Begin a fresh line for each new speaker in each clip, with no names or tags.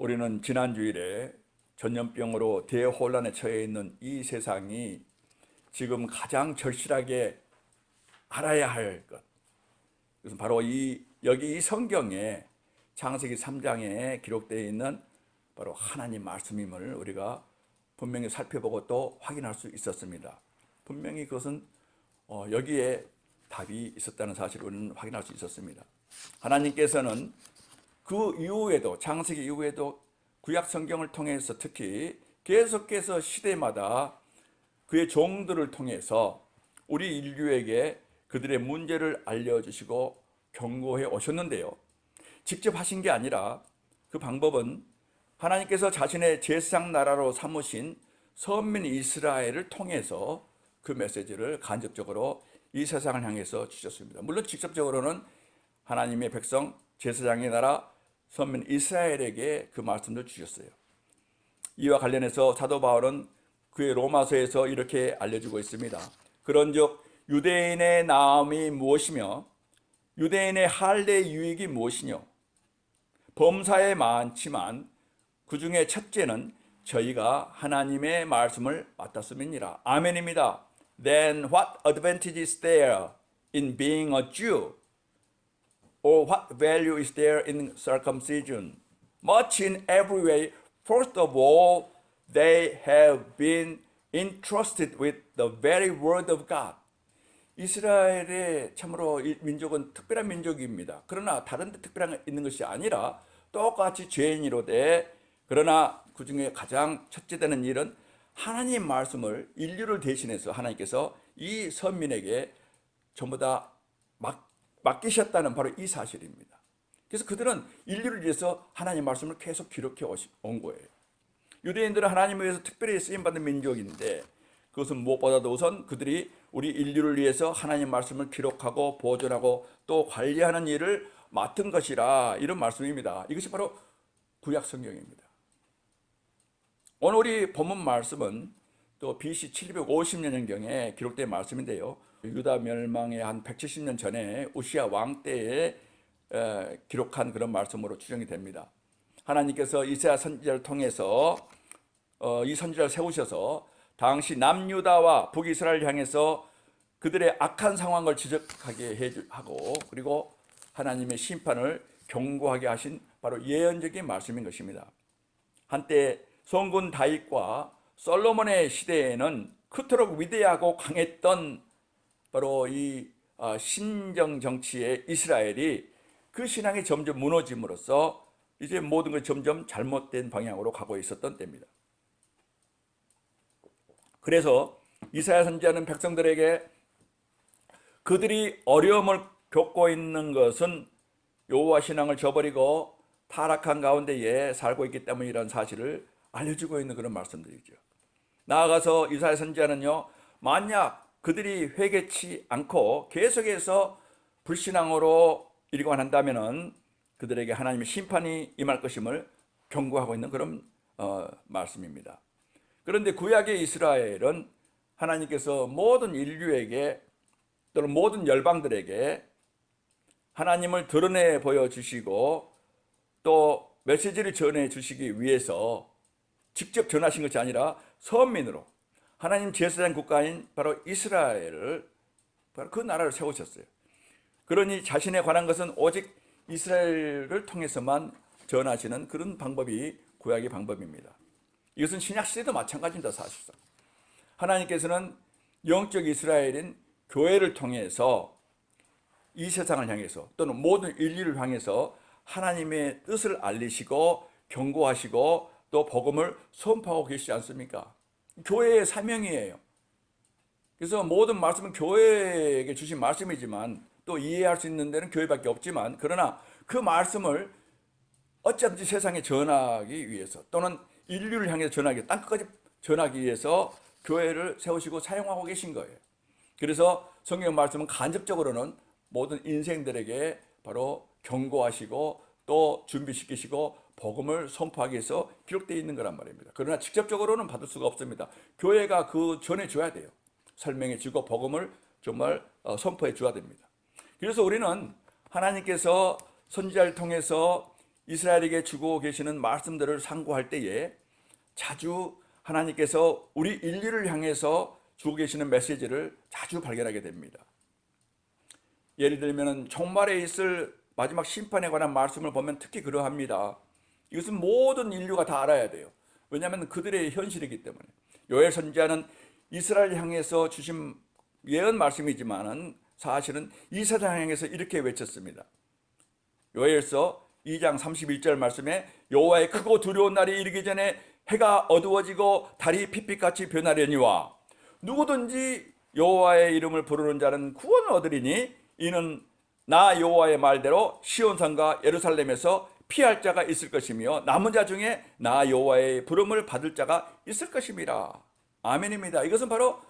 우리는 지난 주일에 전염병으로 대혼란에 처해 있는 이 세상이 지금 가장 절실하게 알아야 할 것, 그것은 바로 여기 이 성경에 창세기 3장에 기록되어 있는 바로 하나님 말씀임을 우리가 분명히 살펴보고 또 확인할 수 있었습니다. 분명히 그것은 여기에 답이 있었다는 사실을 우리는 확인할 수 있었습니다. 하나님께서는 그 이후에도, 창세기 이후에도 구약 성경을 통해서 특히 계속해서 시대마다 그의 종들을 통해서 우리 인류에게 그들의 문제를 알려주시고 경고해 오셨는데요, 직접 하신 게 아니라 그 방법은 하나님께서 자신의 제사장 나라로 삼으신 선민 이스라엘을 통해서 그 메시지를 간접적으로 이 세상을 향해서 주셨습니다. 물론 직접적으로는 하나님의 백성 제사장의 나라 선민 이스라엘에게 그 말씀을 주셨어요. 이와 관련해서 사도 바울은 그의 로마서에서 이렇게 알려주고 있습니다. 그런즉 유대인의 나음이 무엇이며 유대인의 할례 유익이 무엇이뇨? 범사에 많지만 그 중에 첫째는 저희가 하나님의 말씀을 맡았음이니라. 아멘입니다. Then what advantage is there in being a Jew? Or what value is there in circumcision? Much in every way. First of all, they have been entrusted with the very word of God. 이스라엘의 참으로 민족은 특별한 민족입니다. 그러나 다른 데 특별한 게 있는 것이 아니라 똑같이 죄인이로되, 그러나 그 중에 가장 첫째 되는 일은 하나님 말씀을 인류를 대신해서 하나님께서 이 선민에게 전부 다 맡기셨다는 바로 이 사실입니다. 그래서 그들은 인류를 위해서 하나님 말씀을 계속 기록해 온 거예요. 유대인들은 하나님을 위해서 특별히 쓰임받은 민족인데, 그것은 무엇보다도 우선 그들이 우리 인류를 위해서 하나님 말씀을 기록하고 보존하고 또 관리하는 일을 맡은 것이라, 이런 말씀입니다. 이것이 바로 구약 성경입니다. 오늘 우리 본문 말씀은 또 BC 750년경에 기록된 말씀인데요, 유다 멸망의 한 170년 전에 우시야 왕 때에 기록한 그런 말씀으로 추정이 됩니다. 하나님께서 이사야 선지자를 통해서 이 선지자를 세우셔서 당시 남유다와 북이스라엘을 향해서 그들의 악한 상황을 지적하게 하고, 그리고 하나님의 심판을 경고하게 하신 바로 예언적인 말씀인 것입니다. 한때 성군 다윗과 솔로몬의 시대에는 그토록 위대하고 강했던 바로 이 신정 정치의 이스라엘이 그 신앙이 점점 무너짐으로써 이제 모든 것이 점점 잘못된 방향으로 가고 있었던 때입니다. 그래서 이사야 선지자는 백성들에게 그들이 어려움을 겪고 있는 것은 여호와 신앙을 저버리고 타락한 가운데에 살고 있기 때문이라는 사실을 알려주고 있는 그런 말씀들이죠. 나아가서 이사야 선지자는요, 만약 그들이 회개치 않고 계속해서 불신앙으로 일관한다면은 그들에게 하나님의 심판이 임할 것임을 경고하고 있는 그런 말씀입니다. 그런데 구약의 이스라엘은 하나님께서 모든 인류에게 또는 모든 열방들에게 하나님을 드러내 보여주시고 또 메시지를 전해 주시기 위해서 직접 전하신 것이 아니라 선민으로 하나님 제사장 국가인 바로 이스라엘을, 바로 그 나라를 세우셨어요. 그러니 자신에 관한 것은 오직 이스라엘을 통해서만 전하시는 그런 방법이 구약의 방법입니다. 이것은 신약 시대도 마찬가지입니다. 사실상 하나님께서는 영적 이스라엘인 교회를 통해서 이 세상을 향해서 또는 모든 인류를 향해서 하나님의 뜻을 알리시고 경고하시고 또 복음을 선포하고 계시지 않습니까? 교회의 사명이에요. 그래서 모든 말씀은 교회에게 주신 말씀이지만 또 이해할 수 있는 데는 교회밖에 없지만, 그러나 그 말씀을 어찌든지 세상에 전하기 위해서 또는 인류를 향해서 전하기, 땅끝까지 전하기 위해서 교회를 세우시고 사용하고 계신 거예요. 그래서 성경 말씀은 간접적으로는 모든 인생들에게 바로 경고하시고 또 준비시키시고 복음을 선포하기 위해서 기록되어 있는 거란 말입니다. 그러나 직접적으로는 받을 수가 없습니다. 교회가 그 전해줘야 돼요. 설명해 주고 복음을 정말 선포해 줘야 됩니다. 그래서 우리는 하나님께서 선지자를 통해서 이스라엘에게 주고 계시는 말씀들을 상고할 때에 자주 하나님께서 우리 인류를 향해서 주고 계시는 메시지를 자주 발견하게 됩니다. 예를 들면 종말에 있을 마지막 심판에 관한 말씀을 보면 특히 그러합니다. 이것은 모든 인류가 다 알아야 돼요. 왜냐하면 그들의 현실이기 때문에. 요엘 선지자는 이스라엘 향해서 주신 예언 말씀이지만은 사실은 이 세상 향해서 이렇게 외쳤습니다. 요엘서 2장 31절 말씀에 여호와의 크고 두려운 날이 이르기 전에 해가 어두워지고 달이 핏빛같이 변하려니와 누구든지 여호와의 이름을 부르는 자는 구원을 얻으리니 이는 나 여호와의 말대로 시온산과 예루살렘에서 피할 자가 있을 것이며 남은 자 중에 나 여호와의 부름을 받을 자가 있을 것임이라. 아멘입니다. 이것은 바로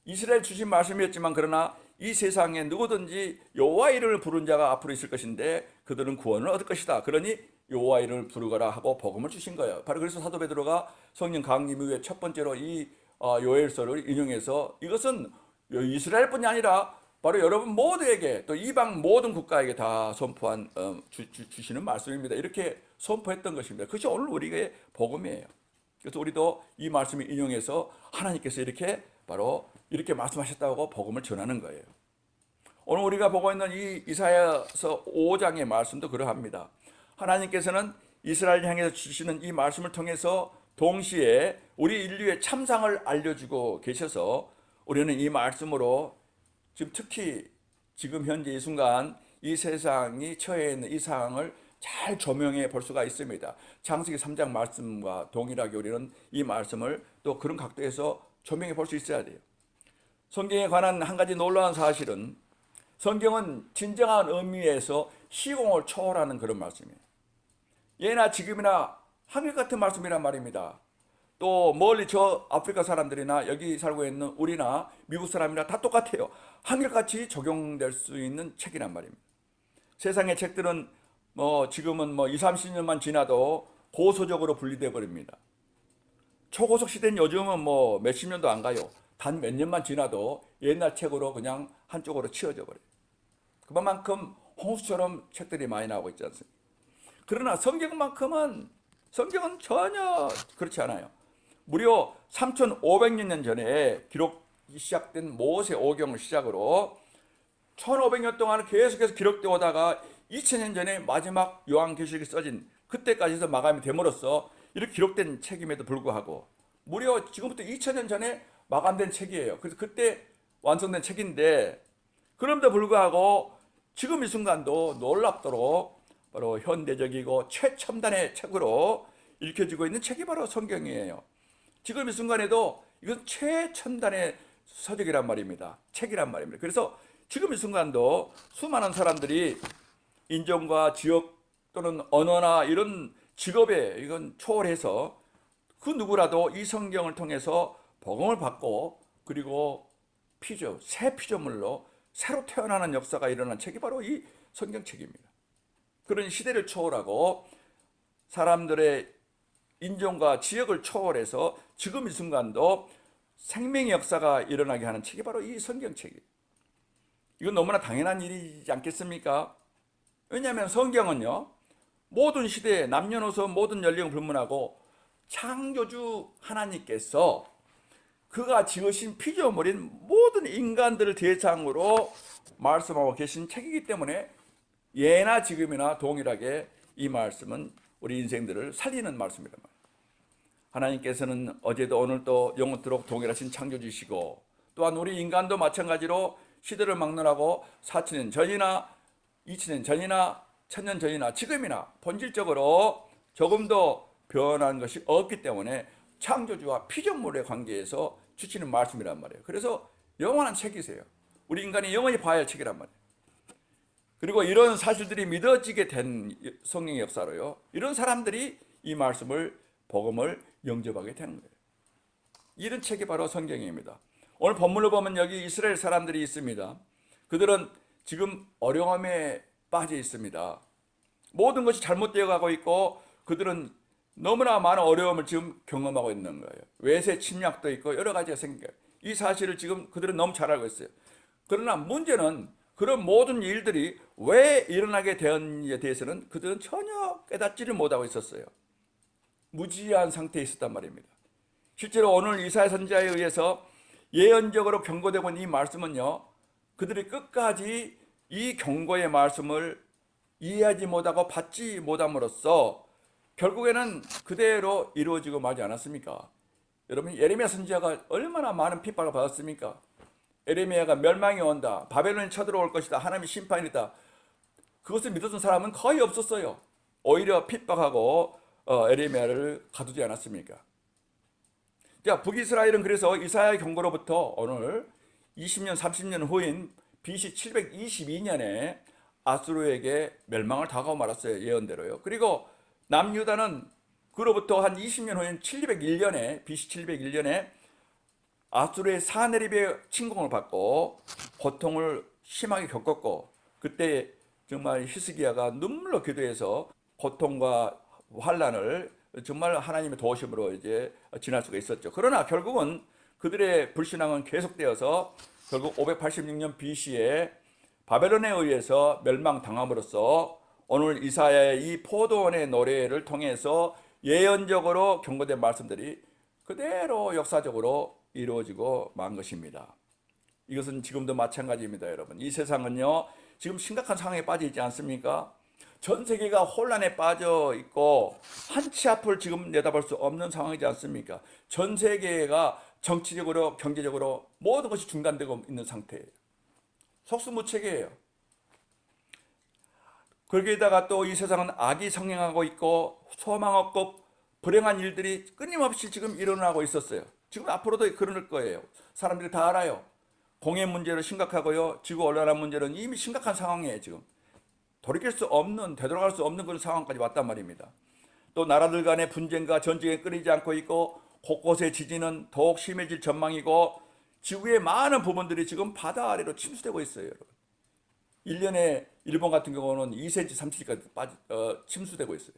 이스라엘 주신 말씀이었지만 그러나 이 세상에 누구든지 여호와 이름을 부른 자가 앞으로 있을 것인데 그들은 구원을 얻을 것이다. 그러니 여호와 이름을 부르거라 하고 복음을 주신 거예요. 바로 그래서 사도 베드로가 성령 강림 이후에 첫 번째로 이 요엘서를 인용해서 이것은 이스라엘뿐이 아니라 바로 여러분 모두에게 또 이방 모든 국가에게 다 선포한 주시는 말씀입니다. 이렇게 선포했던 것입니다. 그것이 오늘 우리의 복음이에요. 그래서 우리도 이 말씀을 인용해서 하나님께서 이렇게 바로 이렇게 말씀하셨다고 복음을 전하는 거예요. 오늘 우리가 보고 있는 이 이사야서 5장의 말씀도 그러합니다. 하나님께서는 이스라엘 향해서 주시는 이 말씀을 통해서 동시에 우리 인류의 참상을 알려주고 계셔서 우리는 이 말씀으로 지금 특히 지금 현재 이 순간 이 세상이 처해 있는 이 상황을 잘 조명해 볼 수가 있습니다. 창세기 3장 말씀과 동일하게 우리는 이 말씀을 또 그런 각도에서 조명해 볼 수 있어야 돼요. 성경에 관한 한 가지 놀라운 사실은 성경은 진정한 의미에서 시공을 초월하는 그런 말씀이에요. 예나 지금이나 한결같은 말씀이란 말입니다. 또 멀리 저 아프리카 사람들이나 여기 살고 있는 우리나 미국 사람이나 다 똑같아요. 한결같이 적용될 수 있는 책이란 말입니다. 세상의 책들은 지금은 20, 30년만 지나도 고서적으로 분리돼 버립니다. 초고속 시대는 요즘은 몇십 년도 안 가요. 단 몇 년만 지나도 옛날 책으로 그냥 한쪽으로 치워져 버려요. 그만큼 홍수처럼 책들이 많이 나오고 있지 않습니까? 그러나 성경은 전혀 그렇지 않아요. 무려 3,500년 전에 기록이 시작된 모세 오경을 시작으로 1,500년 동안 계속해서 기록되어 오다가 2,000년 전에 마지막 요한계시록이 써진 그때까지 해서 마감이 됨으로써 이렇게 기록된 책임에도 불구하고 무려 지금부터 2,000년 전에 마감된 책이에요. 그래서 그때 완성된 책인데 그럼에도 불구하고 지금 이 순간도 놀랍도록 바로 현대적이고 최첨단의 책으로 읽혀지고 있는 책이 바로 성경이에요. 지금 이 순간에도 이건 최첨단의 서적이란 말입니다. 책이란 말입니다. 그래서 지금 이 순간도 수많은 사람들이 인종과 지역 또는 언어나 이런 직업에 이건 초월해서 그 누구라도 이 성경을 통해서 복음을 받고 그리고 새 피조물로 새로 태어나는 역사가 일어난 책이 바로 이 성경책입니다. 그런 시대를 초월하고 사람들의 인종과 지역을 초월해서 지금 이 순간도 생명의 역사가 일어나게 하는 책이 바로 이 성경책이에요. 이건 너무나 당연한 일이지 않겠습니까? 왜냐하면 성경은요, 모든 시대에 남녀노소 모든 연령을 불문하고 창조주 하나님께서 그가 지으신 피조물인 모든 인간들을 대상으로 말씀하고 계신 책이기 때문에 예나 지금이나 동일하게 이 말씀은 우리 인생들을 살리는 말씀이란 말이에요. 하나님께서는 어제도 오늘도 영원토록 동일하신 창조주시고 또한 우리 인간도 마찬가지로 시대를 막론하고 4,000년 전이나 2,000년 전이나 1,000년 전이나 지금이나 본질적으로 조금도 변한 것이 없기 때문에 창조주와 피조물의 관계에서 주시는 말씀이란 말이에요. 그래서 영원한 책이세요. 우리 인간이 영원히 봐야 할 책이란 말이에요. 그리고 이런 사실들이 믿어지게 된 성령의 역사로요, 이런 사람들이 이 말씀을 복음을 영접하게 되는 거예요. 이런 책이 바로 성경입니다. 오늘 본문을 보면 여기 이스라엘 사람들이 있습니다. 그들은 지금 어려움에 빠져 있습니다. 모든 것이 잘못되어 가고 있고 그들은 너무나 많은 어려움을 지금 경험하고 있는 거예요. 외세 침략도 있고 여러 가지가 생겨요. 이 사실을 지금 그들은 너무 잘 알고 있어요. 그러나 문제는 그런 모든 일들이 왜 일어나게 되었는지에 대해서는 그들은 전혀 깨닫지를 못하고 있었어요. 무지한 상태에 있었단 말입니다. 실제로 오늘 이사야 선지자에 의해서 예언적으로 경고되고 있는 이 말씀은요, 그들이 끝까지 이 경고의 말씀을 이해하지 못하고 받지 못함으로써 결국에는 그대로 이루어지고 말지 않았습니까? 여러분, 예레미야 선지자가 얼마나 많은 핍박을 받았습니까? 예레미야가 멸망이 온다, 바벨론이 쳐들어올 것이다, 하나님의 심판이다, 그것을 믿었던 사람은 거의 없었어요. 오히려 핍박하고 예레미야를 가두지 않았습니까? 자, 북이스라엘은 그래서 이사야의 경고로부터 오늘 20년, 30년 후인 BC 722년에 아수르에게 멸망을 당하고 말았어요. 예언대로요. 그리고 남유다는 그로부터 한 20년 후인 701년에 BC 701년에 아수르의 사네립의 침공을 받고 고통을 심하게 겪었고, 그때 정말 히스기야가 눈물로 기도해서 고통과 환란을 정말 하나님의 도우심으로 이제 지날 수가 있었죠. 그러나 결국은 그들의 불신앙은 계속되어서 결국 586년 BC에 바벨론에 의해서 멸망당함으로써 오늘 이사야의 이 포도원의 노래를 통해서 예언적으로 경고된 말씀들이 그대로 역사적으로 이루어지고 만 것입니다. 이것은 지금도 마찬가지입니다, 여러분. 이 세상은요, 지금 심각한 상황에 빠져 있지 않습니까? 전 세계가 혼란에 빠져 있고 한치 앞을 지금 내다볼 수 없는 상황이지 않습니까? 전 세계가 정치적으로, 경제적으로 모든 것이 중단되고 있는 상태예요. 속수무책이에요. 거기에다가 또 이 세상은 악이 성행하고 있고 소망 없고 불행한 일들이 끊임없이 지금 일어나고 있었어요. 지금 앞으로도 그럴 거예요. 사람들이 다 알아요. 공해 문제로 심각하고요, 지구 온난화 문제는 이미 심각한 상황이에요. 지금 돌이킬 수 없는, 되돌아갈 수 없는 그런 상황까지 왔단 말입니다. 또 나라들 간의 분쟁과 전쟁이 끊이지 않고 있고 곳곳의 지진은 더욱 심해질 전망이고 지구의 많은 부분들이 지금 바다 아래로 침수되고 있어요, 여러분. 1년에 일본 같은 경우는 2cm, 3cm까지 침수되고 있어요.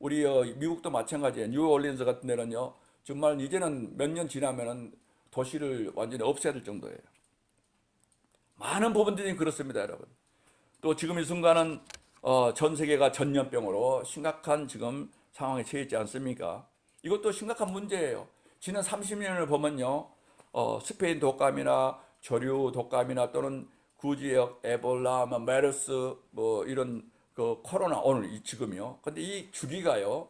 우리 미국도 마찬가지예요. 뉴올리언스 같은 데는요, 정말 이제는 몇 년 지나면은 도시를 완전히 없애야 될 정도예요. 많은 부분들이 그렇습니다, 여러분. 또 지금 이 순간은 전 세계가 전염병으로 심각한 지금 상황에 처해 있지 않습니까? 이것도 심각한 문제예요. 지난 30년을 보면요, 스페인 독감이나 조류 독감이나 또는 구지역 에볼라, 메르스, 뭐 이런 그 코로나, 오늘 지금이요. 근데 이 주기가요,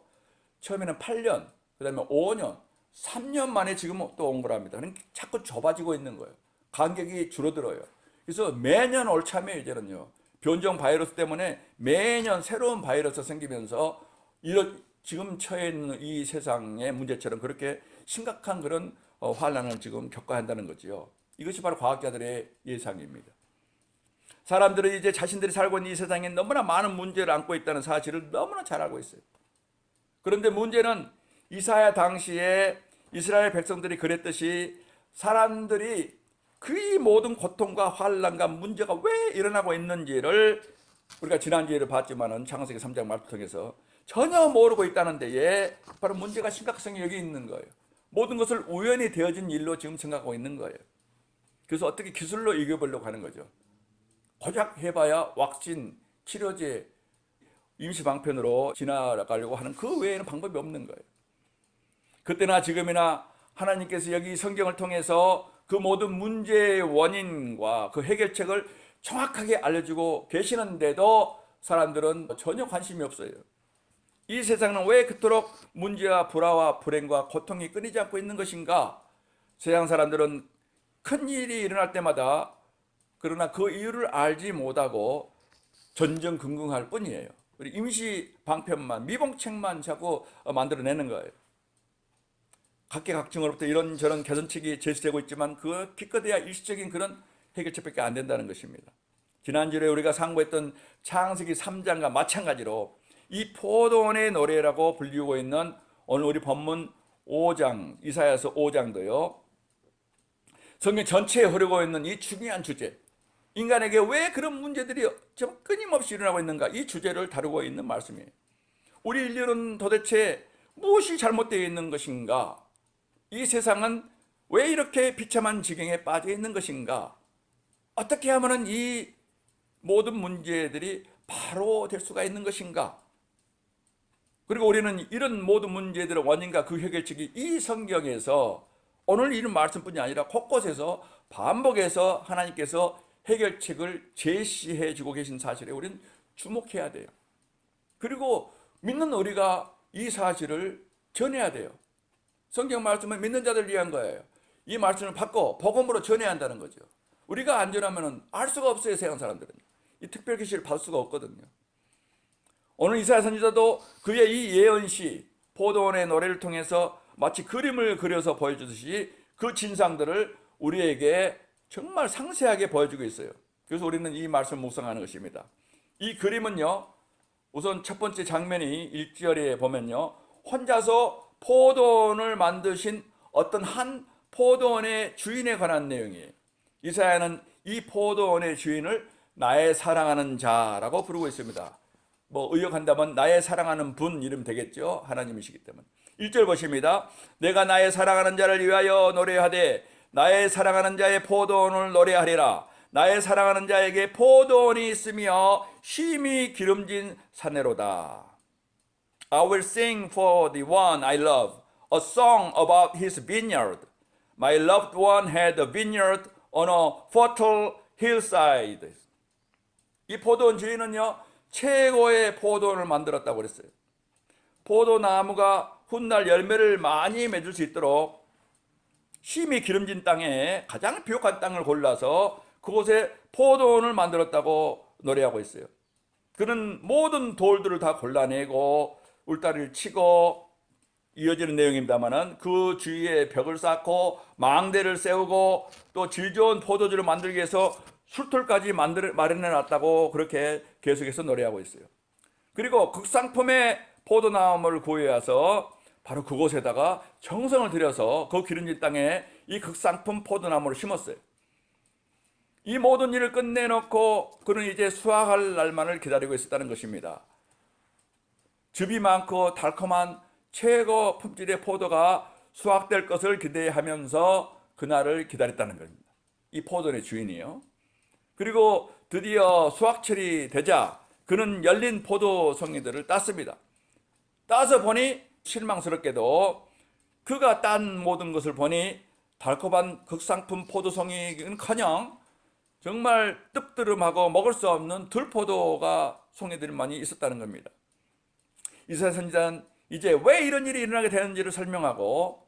처음에는 8년, 그다음에 5년, 3년 만에 지금 또 온 거랍니다. 그러니까 자꾸 좁아지고 있는 거예요. 간격이 줄어들어요. 그래서 매년 올 참에 이제는요, 변종 바이러스 때문에 매년 새로운 바이러스 생기면서 이런 지금 처해 있는 이 세상의 문제처럼 그렇게 심각한 그런 환란을 지금 겪어야 한다는 거지요. 이것이 바로 과학자들의 예상입니다. 사람들은 이제 자신들이 살고 있는 이 세상에 너무나 많은 문제를 안고 있다는 사실을 너무나 잘 알고 있어요. 그런데 문제는 이사야 당시에 이스라엘 백성들이 그랬듯이 사람들이 그 모든 고통과 환란과 문제가 왜 일어나고 있는지를 우리가 지난주에도 봤지만은 창세기 3장 말씀 통해서 전혀 모르고 있다는 데에 바로 문제가 심각성이 여기 있는 거예요. 모든 것을 우연히 되어진 일로 지금 생각하고 있는 거예요. 그래서 어떻게 기술로 이겨보려고 하는 거죠. 고작 해봐야 왁신, 치료제, 임시방편으로 지나가려고 하는 그 외에는 방법이 없는 거예요. 그때나 지금이나 하나님께서 여기 성경을 통해서 그 모든 문제의 원인과 그 해결책을 정확하게 알려주고 계시는데도 사람들은 전혀 관심이 없어요. 이 세상은 왜 그토록 문제와 불화와 불행과 고통이 끊이지 않고 있는 것인가? 세상 사람들은 큰 일이 일어날 때마다 그러나 그 이유를 알지 못하고 전전긍긍할 뿐이에요. 임시 방편만, 미봉책만 자꾸 만들어내는 거예요. 각계각층으로부터 이런저런 개선책이 제시되고 있지만 그 기껏해야 일시적인 그런 해결책밖에 안 된다는 것입니다. 지난주에 우리가 상고했던 창세기 3장과 마찬가지로 이 포도원의 노래라고 불리우고 있는 오늘 우리 본문 5장, 이사야서 5장도요, 성경 전체에 흐르고 있는 이 중요한 주제, 인간에게 왜 그런 문제들이 좀 끊임없이 일어나고 있는가, 이 주제를 다루고 있는 말씀이에요. 우리 인류는 도대체 무엇이 잘못되어 있는 것인가? 이 세상은 왜 이렇게 비참한 지경에 빠져 있는 것인가? 어떻게 하면 이 모든 문제들이 바로 될 수가 있는 것인가? 그리고 우리는 이런 모든 문제들의 원인과 그 해결책이 이 성경에서 오늘 이런 말씀뿐이 아니라 곳곳에서 반복해서 하나님께서 해결책을 제시해 주고 계신 사실에 우리는 주목해야 돼요. 그리고 믿는 우리가 이 사실을 전해야 돼요. 성경 말씀은 믿는 자들 위한 거예요. 이 말씀을 받고 복음으로 전해야 한다는 거죠. 우리가 안 전하면 알 수가 없어요. 세상 사람들은 이 특별 계시를 받을 수가 없거든요. 오늘 이사야 선지자도 그의 이 예언시 포도원의 노래를 통해서 마치 그림을 그려서 보여주듯이 그 진상들을 우리에게 정말 상세하게 보여주고 있어요. 그래서 우리는 이 말씀을 묵상하는 것입니다. 이 그림은요, 우선 첫 번째 장면이 1절에 보면요, 혼자서 포도원을 만드신 어떤 한 포도원의 주인에 관한 내용이에요. 이사야는 이 포도원의 주인을 나의 사랑하는 자라고 부르고 있습니다. 뭐 의역한다면 나의 사랑하는 분 이름 되겠죠. 하나님이시기 때문에. 1절 보십니다. 내가 나의 사랑하는 자를 위하여 노래하되 나의 사랑하는 자의 포도원을 노래하리라. 나의 사랑하는 자에게 포도원이 있으며 심히 기름진 산내로다. I will sing for the one I love a song about his vineyard. My loved one had a vineyard on a fertile hillside. 이 포도원 주인은요, 최고의 포도원을 만들었다고 그랬어요. 포도나무가 훗날 열매를 많이 맺을 수 있도록 심히 기름진 땅에 가장 비옥한 땅을 골라서 그곳에 포도원을 만들었다고 노래하고 있어요. 그는 모든 돌들을 다 골라내고 울타리를 치고 이어지는 내용입니다만은 그 주위에 벽을 쌓고 망대를 세우고 또 질 좋은 포도주를 만들기 위해서 술틀까지 마련해 놨다고 그렇게 계속해서 노래하고 있어요. 그리고 극상품의 포도나무를 구해와서 바로 그곳에다가 정성을 들여서 그 기름진 땅에 이 극상품 포도나무를 심었어요. 이 모든 일을 끝내놓고 그는 이제 수확할 날만을 기다리고 있었다는 것입니다. 즙이 많고 달콤한 최고 품질의 포도가 수확될 것을 기대하면서 그날을 기다렸다는 겁니다. 이 포도원의 주인이요. 그리고 드디어 수확철이 되자 그는 열린 포도송이들을 땄습니다. 따서 보니 실망스럽게도 그가 딴 모든 것을 보니 달콤한 극상품 포도송이는커녕 정말 뜨뜻름하고 먹을 수 없는 들포도가 송이들만이 있었다는 겁니다. 이사야 선지자는 이제 왜 이런 일이 일어나게 되는지를 설명하고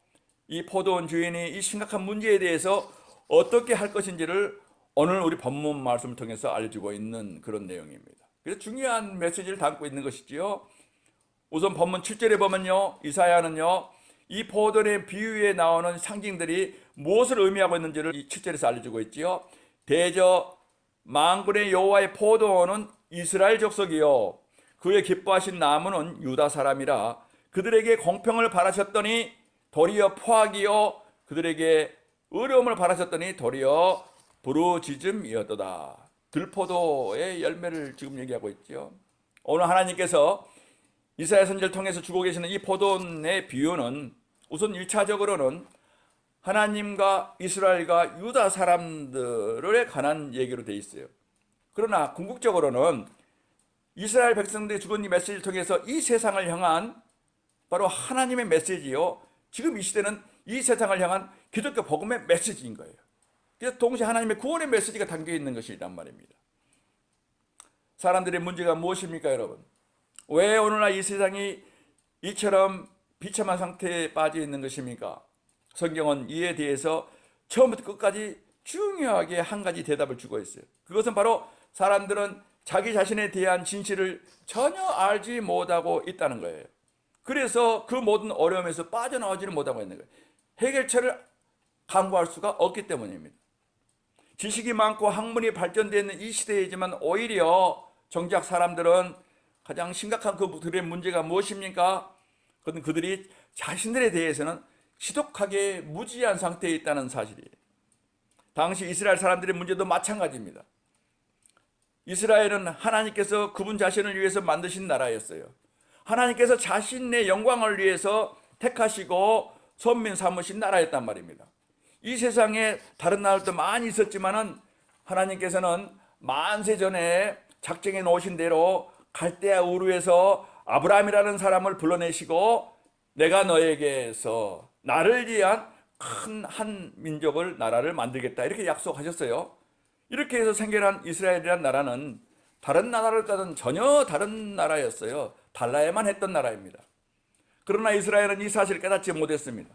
이 포도원 주인이 이 심각한 문제에 대해서 어떻게 할 것인지를 오늘 우리 본문 말씀을 통해서 알려주고 있는 그런 내용입니다. 그래서 중요한 메시지를 담고 있는 것이지요. 우선 본문 7절에 보면요, 이사야는요, 이 포도원의 비유에 나오는 상징들이 무엇을 의미하고 있는지를 이 7절에서 알려주고 있지요. 대저 만군의 여호와의 포도원은 이스라엘 족속이요 그의 기뻐하신 나무는 유다 사람이라. 그들에게 공평을 바라셨더니 도리어 포악이요 그들에게 의로움을 바라셨더니 도리어 부르짖음이었도다. 들포도의 열매를 지금 얘기하고 있죠. 오늘 하나님께서 이사야 선지자를 통해서 주고 계시는 이 포도원의 비유는 우선 1차적으로는 하나님과 이스라엘과 유다 사람들에 관한 얘기로 되어 있어요. 그러나 궁극적으로는 이스라엘 백성들이 주는 이 메시지를 통해서 이 세상을 향한 바로 하나님의 메시지요. 지금 이 시대는 이 세상을 향한 기독교 복음의 메시지인 거예요. 그래서 동시에 하나님의 구원의 메시지가 담겨 있는 것이란 말입니다. 사람들의 문제가 무엇입니까, 여러분? 왜 오늘날 이 세상이 이처럼 비참한 상태에 빠져 있는 것입니까? 성경은 이에 대해서 처음부터 끝까지 중요하게 한 가지 대답을 주고 있어요. 그것은 바로 사람들은 자기 자신에 대한 진실을 전혀 알지 못하고 있다는 거예요. 그래서 그 모든 어려움에서 빠져나오지를 못하고 있는 거예요. 해결책을 강구할 수가 없기 때문입니다. 지식이 많고 학문이 발전되어 있는 이 시대이지만 오히려 정작 사람들은 가장 심각한 그들의 문제가 무엇입니까? 그건 그들이 자신들에 대해서는 지독하게 무지한 상태에 있다는 사실이에요. 당시 이스라엘 사람들의 문제도 마찬가지입니다. 이스라엘은 하나님께서 그분 자신을 위해서 만드신 나라였어요. 하나님께서 자신의 영광을 위해서 택하시고 선민 삼으신 나라였단 말입니다. 이 세상에 다른 나라도 많이 있었지만은 하나님께서는 만세 전에 작정해 놓으신 대로 갈대아 우르에서 아브라함이라는 사람을 불러내시고 내가 너에게서 나를 위한 큰 한 민족을 나라를 만들겠다 이렇게 약속하셨어요. 이렇게 해서 생겨난 이스라엘이라는 나라는 다른 나라들과는 전혀 다른 나라였어요. 달라야만 했던 나라입니다. 그러나 이스라엘은 이 사실을 깨닫지 못했습니다.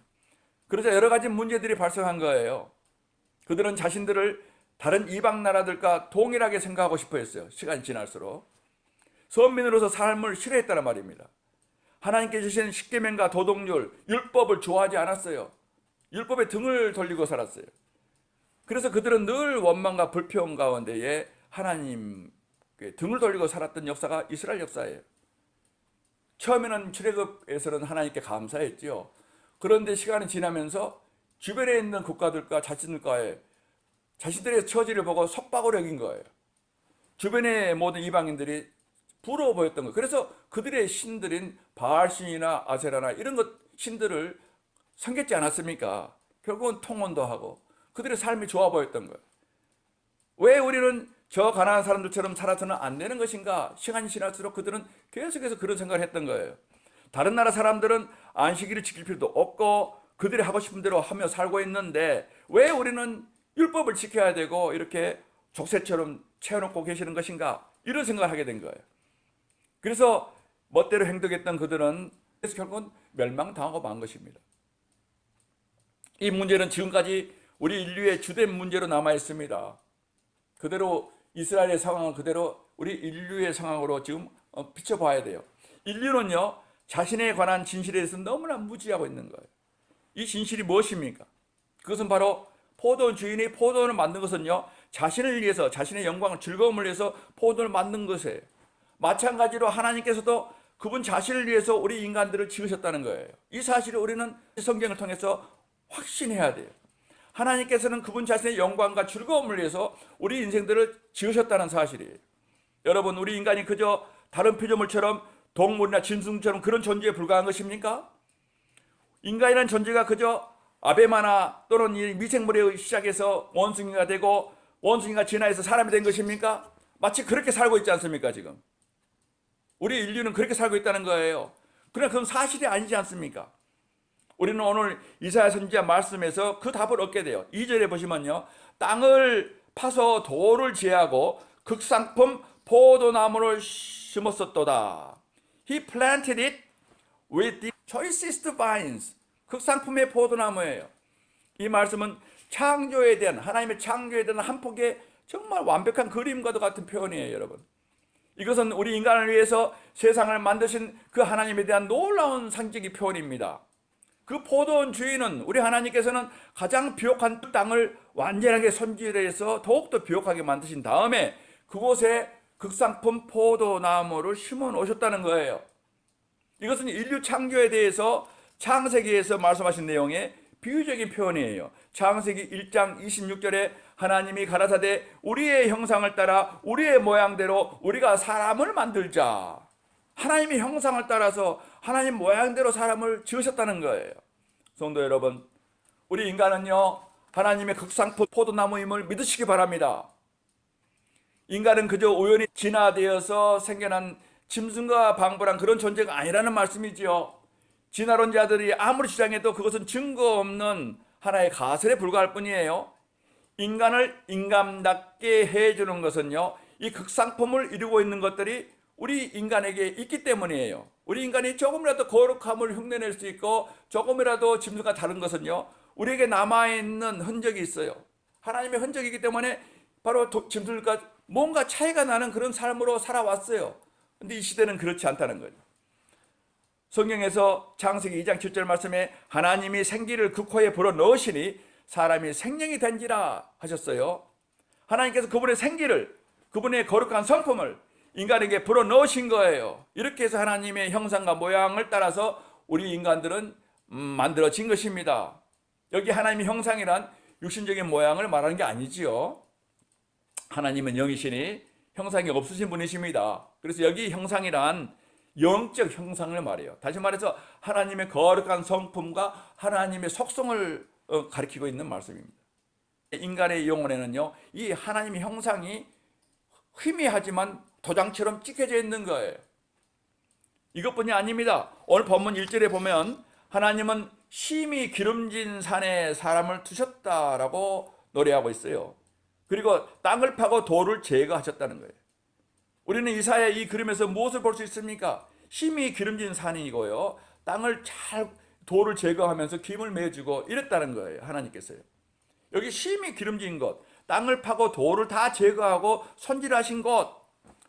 그러자 여러 가지 문제들이 발생한 거예요. 그들은 자신들을 다른 이방 나라들과 동일하게 생각하고 싶어 했어요. 시간이 지날수록 선민으로서 삶을 싫어했다는 말입니다. 하나님께 주신 십계명과 도덕률, 율법을 좋아하지 않았어요. 율법에 등을 돌리고 살았어요. 그래서 그들은 늘 원망과 불평 가운데에 하나님께 등을 돌리고 살았던 역사가 이스라엘 역사예요. 처음에는 출애굽에서는 하나님께 감사했죠. 그런데 시간이 지나면서 주변에 있는 국가들과 자신들과의 자신들의 처지를 보고 속박을 여긴 거예요. 주변의 모든 이방인들이 부러워 보였던 거예요. 그래서 그들의 신들인 바알신이나 아세라나 이런 것 신들을 섬겼지 않았습니까? 결국은 통혼도 하고 그들의 삶이 좋아 보였던 거예요. 왜 우리는 저 가난한 사람들처럼 살아서는 안 되는 것인가? 시간이 지날수록 그들은 계속해서 그런 생각을 했던 거예요. 다른 나라 사람들은 안식일을 지킬 필요도 없고 그들이 하고 싶은 대로 하며 살고 있는데 왜 우리는 율법을 지켜야 되고 이렇게 족쇄처럼 채워놓고 계시는 것인가? 이런 생각을 하게 된 거예요. 그래서 멋대로 행동했던 그들은 그래서 결국은 멸망당하고 만 것입니다. 이 문제는 지금까지 우리 인류의 주된 문제로 남아 있습니다. 그대로 이스라엘의 상황은 그대로 우리 인류의 상황으로 지금 비춰봐야 돼요. 인류는요 자신에 관한 진실에 대해서 너무나 무지하고 있는 거예요. 이 진실이 무엇입니까? 그것은 바로 포도원 주인이 포도원을 만든 것은요 자신을 위해서 자신의 영광을 즐거움을 위해서 포도원을 만든 것이에요. 마찬가지로 하나님께서도 그분 자신을 위해서 우리 인간들을 지으셨다는 거예요. 이 사실을 우리는 성경을 통해서 확신해야 돼요. 하나님께서는 그분 자신의 영광과 즐거움을 위해서 우리 인생들을 지으셨다는 사실이에요. 여러분, 우리 인간이 그저 다른 피조물처럼 동물이나 짐승처럼 그런 존재에 불과한 것입니까? 인간이라는 존재가 그저 아베마나 또는 이 미생물에 시작해서 원숭이가 되고 원숭이가 진화해서 사람이 된 것입니까? 마치 그렇게 살고 있지 않습니까 지금? 우리 인류는 그렇게 살고 있다는 거예요. 그러나 그건 사실이 아니지 않습니까? 우리는 오늘 이사야 선지자 말씀에서 그 답을 얻게 돼요. 2절에 보시면요. 땅을 파서 돌을 제하고 극상품 포도나무를 심었었도다. He planted it with the choicest vines. 극상품의 포도나무예요. 이 말씀은 창조에 대한 하나님의 창조에 대한 한 폭의 정말 완벽한 그림과도 같은 표현이에요, 여러분. 이것은 우리 인간을 위해서 세상을 만드신 그 하나님에 대한 놀라운 상징의 표현입니다. 그 포도원 주인은 우리 하나님께서는 가장 비옥한 땅을 완전하게 손질해서 더욱더 비옥하게 만드신 다음에 그곳에 극상품 포도나무를 심어 놓으셨다는 거예요. 이것은 인류 창조에 대해서 창세기에서 말씀하신 내용의 비유적인 표현이에요. 창세기 1장 26절에 하나님이 가라사대 우리의 형상을 따라 우리의 모양대로 우리가 사람을 만들자. 하나님의 형상을 따라서 하나님 모양대로 사람을 지으셨다는 거예요. 성도 여러분, 우리 인간은요 하나님의 극상품 포도나무임을 믿으시기 바랍니다. 인간은 그저 우연히 진화되어서 생겨난 짐승과 방불한 그런 존재가 아니라는 말씀이지요. 진화론자들이 아무리 주장해도 그것은 증거 없는 하나의 가설에 불과할 뿐이에요. 인간을 인간답게 해주는 것은요 이 극상품을 이루고 있는 것들이 우리 인간에게 있기 때문이에요. 우리 인간이 조금이라도 거룩함을 흉내낼 수 있고 조금이라도 짐승과 다른 것은요 우리에게 남아있는 흔적이 있어요. 하나님의 흔적이기 때문에 바로 짐승과 뭔가 차이가 나는 그런 삶으로 살아왔어요. 근데 이 시대는 그렇지 않다는 거죠. 성경에서 창세기 2장 7절 말씀에 하나님이 생기를 그 코에 불어넣으시니 사람이 생명이 된지라 하셨어요. 하나님께서 그분의 생기를, 그분의 거룩한 성품을 인간에게 불어넣으신 거예요. 이렇게 해서 하나님의 형상과 모양을 따라서 우리 인간들은 만들어진 것입니다. 여기 하나님의 형상이란 육신적인 모양을 말하는 게 아니지요. 하나님은 영이시니 형상이 없으신 분이십니다. 그래서 여기 형상이란 영적 형상을 말해요. 다시 말해서 하나님의 거룩한 성품과 하나님의 속성을 가리키고 있는 말씀입니다. 인간의 영혼에는요 이 하나님의 형상이 희미하지만 도장처럼 찍혀져 있는 거예요. 이것뿐이 아닙니다. 오늘 본문 1절에 보면 하나님은 심히 기름진 산에 사람을 두셨다라고 노래하고 있어요. 그리고 땅을 파고 돌을 제거하셨다는 거예요. 우리는 이사야 이 그림에서 무엇을 볼 수 있습니까? 심히 기름진 산이고요. 땅을 잘 돌을 제거하면서 김을 매주고 이랬다는 거예요. 하나님께서요. 여기 심히 기름진 곳, 땅을 파고 돌을 다 제거하고 손질하신 곳,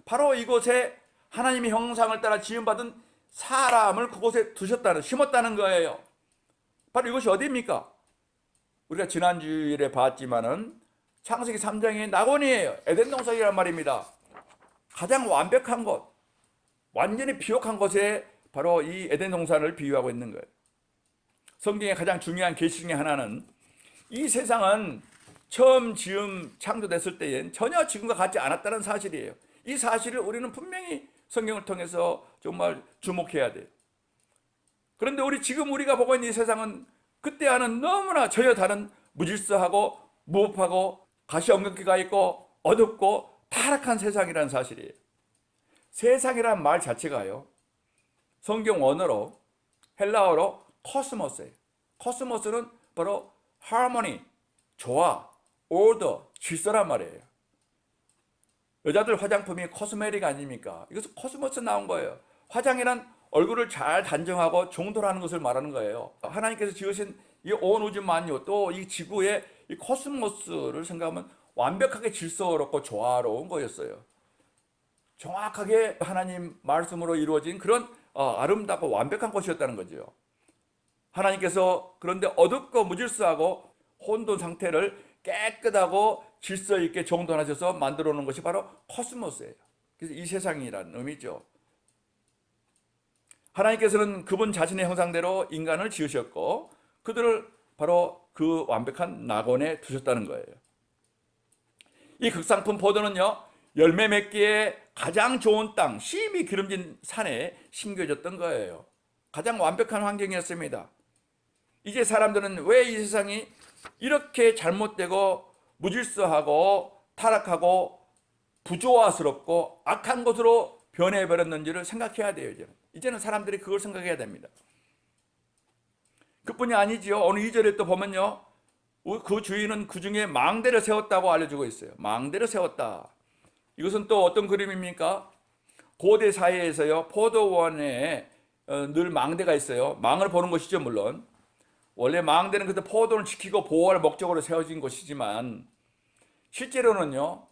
바로 이곳에 하나님의 형상을 따라 지음받은 사람을 그곳에 두셨다는, 심었다는 거예요. 바로 이것이 어디입니까? 우리가 지난주일에 봤지만은 창세기 3장의 낙원이에요. 에덴 동산이란 말입니다. 가장 완벽한 곳, 완전히 비옥한 곳에 바로 이 에덴 동산을 비유하고 있는 거예요. 성경의 가장 중요한 계시 중에 하나는 이 세상은 처음 창조됐을 때엔 전혀 지금과 같지 않았다는 사실이에요. 이 사실을 우리는 분명히 성경을 통해서 정말 주목해야 돼요. 그런데 지금 우리가 보고 있는 이 세상은 그때와는 너무나 전혀 다른 무질서하고 무법하고 가시 엉겅퀴가 있고 어둡고 타락한 세상이라는 사실이에요. 세상이란 말 자체가요, 성경 원어로 헬라어로 코스모스예요. 코스모스는 바로 하모니, 조화, 오더, 질서란 말이에요. 여자들 화장품이 코스메릭 아닙니까? 이것은 코스모스 나온 거예요. 화장이란 얼굴을 잘 단정하고 정돈하는 것을 말하는 거예요. 하나님께서 지으신 이 온 우주 만유, 또 이 지구의 이 코스모스를 생각하면 완벽하게 질서롭고 조화로운 거였어요. 정확하게 하나님 말씀으로 이루어진 그런 아름답고 완벽한 것이었다는 거죠. 하나님께서 그런데 어둡고 무질서하고 혼돈 상태를 깨끗하고 질서 있게 정돈하셔서 만들어 놓은 것이 바로 코스모스예요. 그래서 이 세상이라는 의미죠. 하나님께서는 그분 자신의 형상대로 인간을 지으셨고 그들을 바로 그 완벽한 낙원에 두셨다는 거예요. 이 극상품 포도는요, 열매 맺기에 가장 좋은 땅, 심히 기름진 산에 심겨졌던 거예요. 가장 완벽한 환경이었습니다. 이제 사람들은 왜 이 세상이 이렇게 잘못되고 무질서하고 타락하고 부조화스럽고 악한 것으로 변해버렸는지를 생각해야 돼요. 이제는 사람들이 그걸 생각해야 됩니다. 그뿐이 아니지요. 오늘 2절에 또 보면요, 그 주인은 그 중에 망대를 세웠다고 알려주고 있어요. 망대를 세웠다. 이것은 또 어떤 그림입니까? 고대 사회에서요, 포도원에 늘 망대가 있어요. 망을 보는 것이죠, 물론. 원래 망대는 그때 포도를 지키고 보호할 목적으로 세워진 것이지만 실제로는요,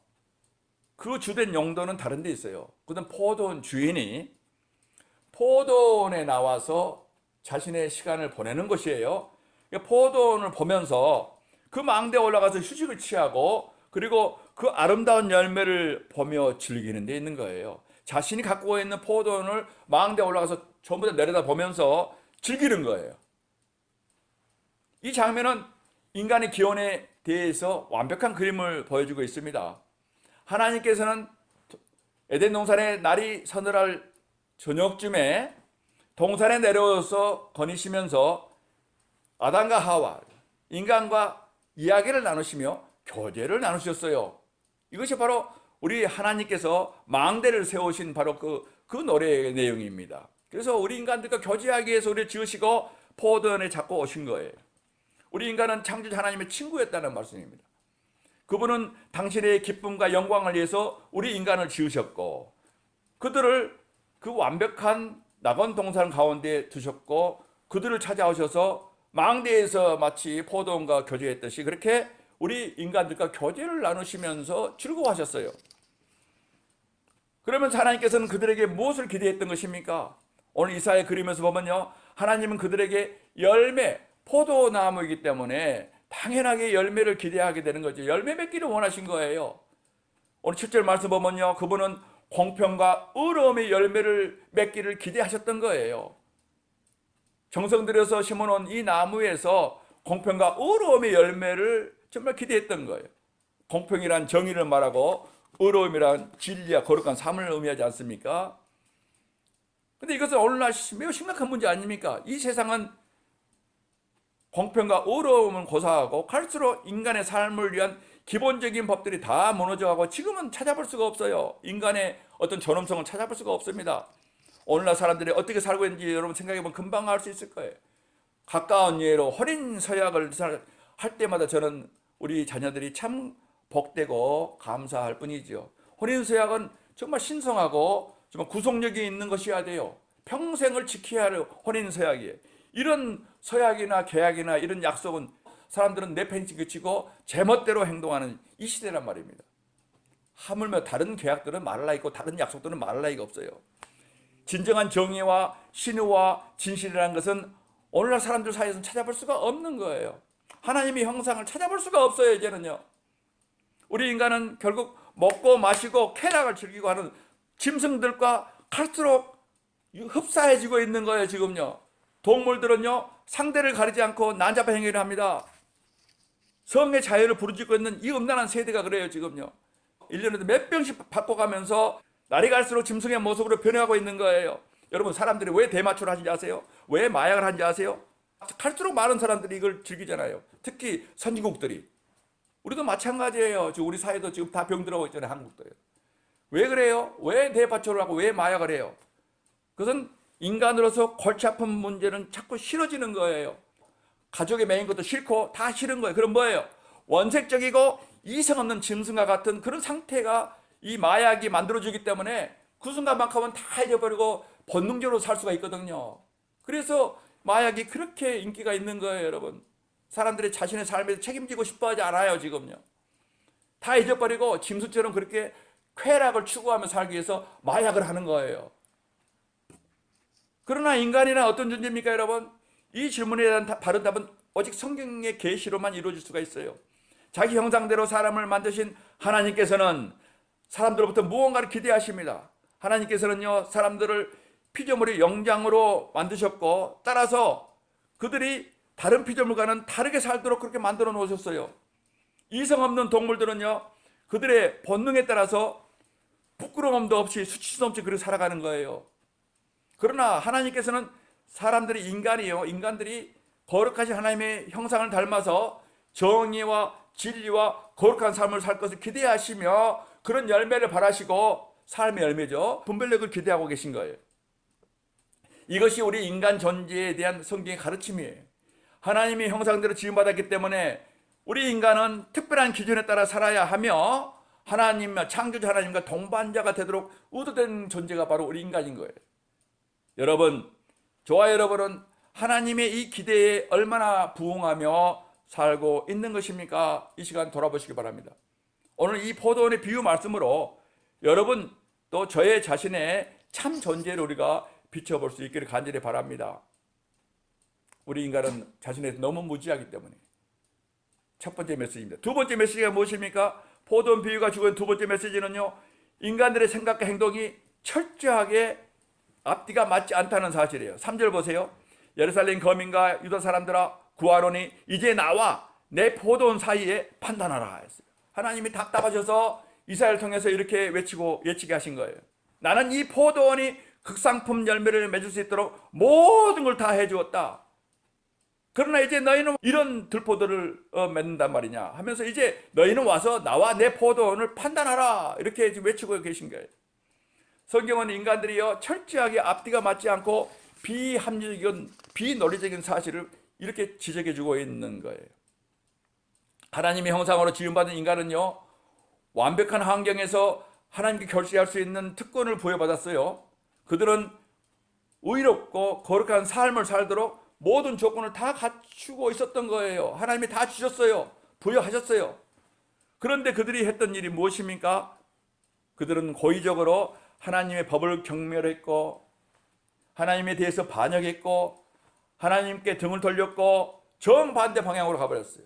그 주된 용도는 다른 데 있어요. 그건 포도원 주인이 포도원에 나와서 자신의 시간을 보내는 것이에요. 포도원을 보면서 그 망대에 올라가서 휴식을 취하고 그리고 그 아름다운 열매를 보며 즐기는 데 있는 거예요. 자신이 갖고 있는 포도원을 망대에 올라가서 전부 다 내려다 보면서 즐기는 거예요. 이 장면은 인간의 기원에 대해서 완벽한 그림을 보여주고 있습니다. 하나님께서는 에덴 동산에 날이 서늘할 저녁쯤에 동산에 내려와서 거니시면서 아담과 하와, 인간과 이야기를 나누시며 교제를 나누셨어요. 이것이 바로 우리 하나님께서 망대를 세우신 바로 그 노래의 내용입니다. 그래서 우리 인간들과 교제하기 위해서 우리를 지으시고 포도원에 잡고 오신 거예요. 우리 인간은 창조주 하나님의 친구였다는 말씀입니다. 그분은 당신의 기쁨과 영광을 위해서 우리 인간을 지으셨고 그들을 그 완벽한 낙원 동산 가운데 두셨고 그들을 찾아오셔서 망대에서 마치 포도원과 교제했듯이 그렇게 우리 인간들과 교제를 나누시면서 즐거워하셨어요. 그러면 하나님께서는 그들에게 무엇을 기대했던 것입니까? 오늘 이사야 그림에서 보면요, 하나님은 그들에게 열매, 포도나무이기 때문에 당연하게 열매를 기대하게 되는 거죠. 열매 맺기를 원하신 거예요. 오늘 7절 말씀 보면요, 그분은 공평과 의로움의 열매를 맺기를 기대하셨던 거예요. 정성 들여서 심어놓은 이 나무에서 공평과 의로움의 열매를 정말 기대했던 거예요. 공평이란 정의를 말하고 의로움이란 진리와 거룩한 삶을 의미하지 않습니까? 그런데 이것은 오늘날 매우 심각한 문제 아닙니까? 이 세상은 공평과 의로움을 고사하고 갈수록 인간의 삶을 위한 기본적인 법들이 다 무너져가고 지금은 찾아볼 수가 없어요. 인간의 어떤 존엄성을 찾아볼 수가 없습니다. 오늘날 사람들이 어떻게 살고 있는지 여러분 생각해보면 금방 알 수 있을 거예요. 가까운 예로 혼인 서약을 할 때마다 저는 우리 자녀들이 참 복되고 감사할 뿐이죠. 혼인 서약은 정말 신성하고 정말 구속력이 있는 것이어야 돼요. 평생을 지켜야 할 혼인 서약이에요. 이런 서약이나 계약이나 이런 약속은 사람들은 내 팬치 그치고 제멋대로 행동하는 이 시대란 말입니다. 하물며 다른 계약들은 말할 나위가 있고 다른 약속들은 말할 나위가 없어요. 진정한 정의와 신의와 진실이라는 것은 오늘날 사람들 사이에서는 찾아볼 수가 없는 거예요. 하나님의 형상을 찾아볼 수가 없어요. 이제는요. 우리 인간은 결국 먹고 마시고 쾌락을 즐기고 하는 짐승들과 갈수록 흡사해지고 있는 거예요. 지금요. 동물들은요 상대를 가리지 않고 난잡한 행위를 합니다. 성의 자유를 부르짖고 있는 이 음란한 세대가 그래요. 지금요. 1년에도 몇 병씩 바꿔가면서 날이 갈수록 짐승의 모습으로 변해가고 있는 거예요. 여러분 사람들이 왜 대마초를 하는지 아세요? 왜 마약을 하는지 아세요? 갈수록 많은 사람들이 이걸 즐기잖아요. 특히 선진국들이. 우리도 마찬가지예요. 지금 우리 사회도 지금 다 병들어가고 있잖아요. 한국도요. 왜 그래요? 왜 대마초를 하고 왜 마약을 해요? 그것은 인간으로서 골치 아픈 문제는 자꾸 싫어지는 거예요. 가족의 매인 것도 싫고 다 싫은 거예요. 그럼 뭐예요? 원색적이고 이성 없는 짐승과 같은 그런 상태가 이 마약이 만들어주기 때문에 그 순간만큼은 다 잊어버리고 본능적으로 살 수가 있거든요. 그래서 마약이 그렇게 인기가 있는 거예요. 여러분 사람들이 자신의 삶에서 책임지고 싶어하지 않아요. 지금요. 다 잊어버리고 짐승처럼 그렇게 쾌락을 추구하며 살기 위해서 마약을 하는 거예요. 그러나 인간이란 어떤 존재입니까 여러분? 이 질문에 대한 바른 답은 오직 성경의 계시로만 이루어질 수가 있어요. 자기 형상대로 사람을 만드신 하나님께서는 사람들로부터 무언가를 기대하십니다. 하나님께서는요 사람들을 피조물의 영장으로 만드셨고 따라서 그들이 다른 피조물과는 다르게 살도록 그렇게 만들어 놓으셨어요. 이성 없는 동물들은요 그들의 본능에 따라서 부끄러움도 없이 수치도 없이 그렇게 살아가는 거예요. 그러나 하나님께서는 사람들이 인간들이 거룩하신 하나님의 형상을 닮아서 정의와 진리와 거룩한 삶을 살 것을 기대하시며 그런 열매를 바라시고 삶의 열매죠. 분별력을 기대하고 계신 거예요. 이것이 우리 인간 존재에 대한 성경의 가르침이에요. 하나님의 형상대로 지음받았기 때문에 우리 인간은 특별한 기준에 따라 살아야 하며 하나님과 창조자 하나님과 동반자가 되도록 의도된 존재가 바로 우리 인간인 거예요. 여러분, 저와 여러분은 하나님의 이 기대에 얼마나 부응하며 살고 있는 것입니까? 이 시간 돌아보시기 바랍니다. 오늘 이 포도원의 비유 말씀으로 여러분 또 저의 자신의 참 존재를 우리가 비춰볼 수 있기를 간절히 바랍니다. 우리 인간은 자신에 대해서 너무 무지하기 때문에. 첫 번째 메시지입니다. 두 번째 메시지가 무엇입니까? 포도원 비유가 주고 있는 두 번째 메시지는요, 인간들의 생각과 행동이 철저하게 앞뒤가 맞지 않다는 사실이에요. 3절 보세요. 예루살렘 거민과 유다 사람들아 구하노니 이제 나와 내 포도원 사이에 판단하라 했어요. 하나님이 답답하셔서 이사야를 통해서 이렇게 외치게 하신 거예요. 나는 이 포도원이 극상품 열매를 맺을 수 있도록 모든 걸 다 해주었다. 그러나 이제 너희는 이런 들포들을 맺는단 말이냐 하면서 이제 너희는 와서 나와 내 포도원을 판단하라 이렇게 지금 외치고 계신 거예요. 성경은 인간들이요 철저하게 앞뒤가 맞지 않고 비합리적인 비논리적인 사실을 이렇게 지적해 주고 있는 거예요. 하나님의 형상으로 지음받은 인간은요 완벽한 환경에서 하나님께 결실할 수 있는 특권을 부여받았어요. 그들은 의롭고 거룩한 삶을 살도록 모든 조건을 다 갖추고 있었던 거예요. 하나님이 다 주셨어요. 부여하셨어요. 그런데 그들이 했던 일이 무엇입니까? 그들은 고의적으로 하나님의 법을 경멸했고 하나님에 대해서 반역했고 하나님께 등을 돌렸고 정반대 방향으로 가버렸어요.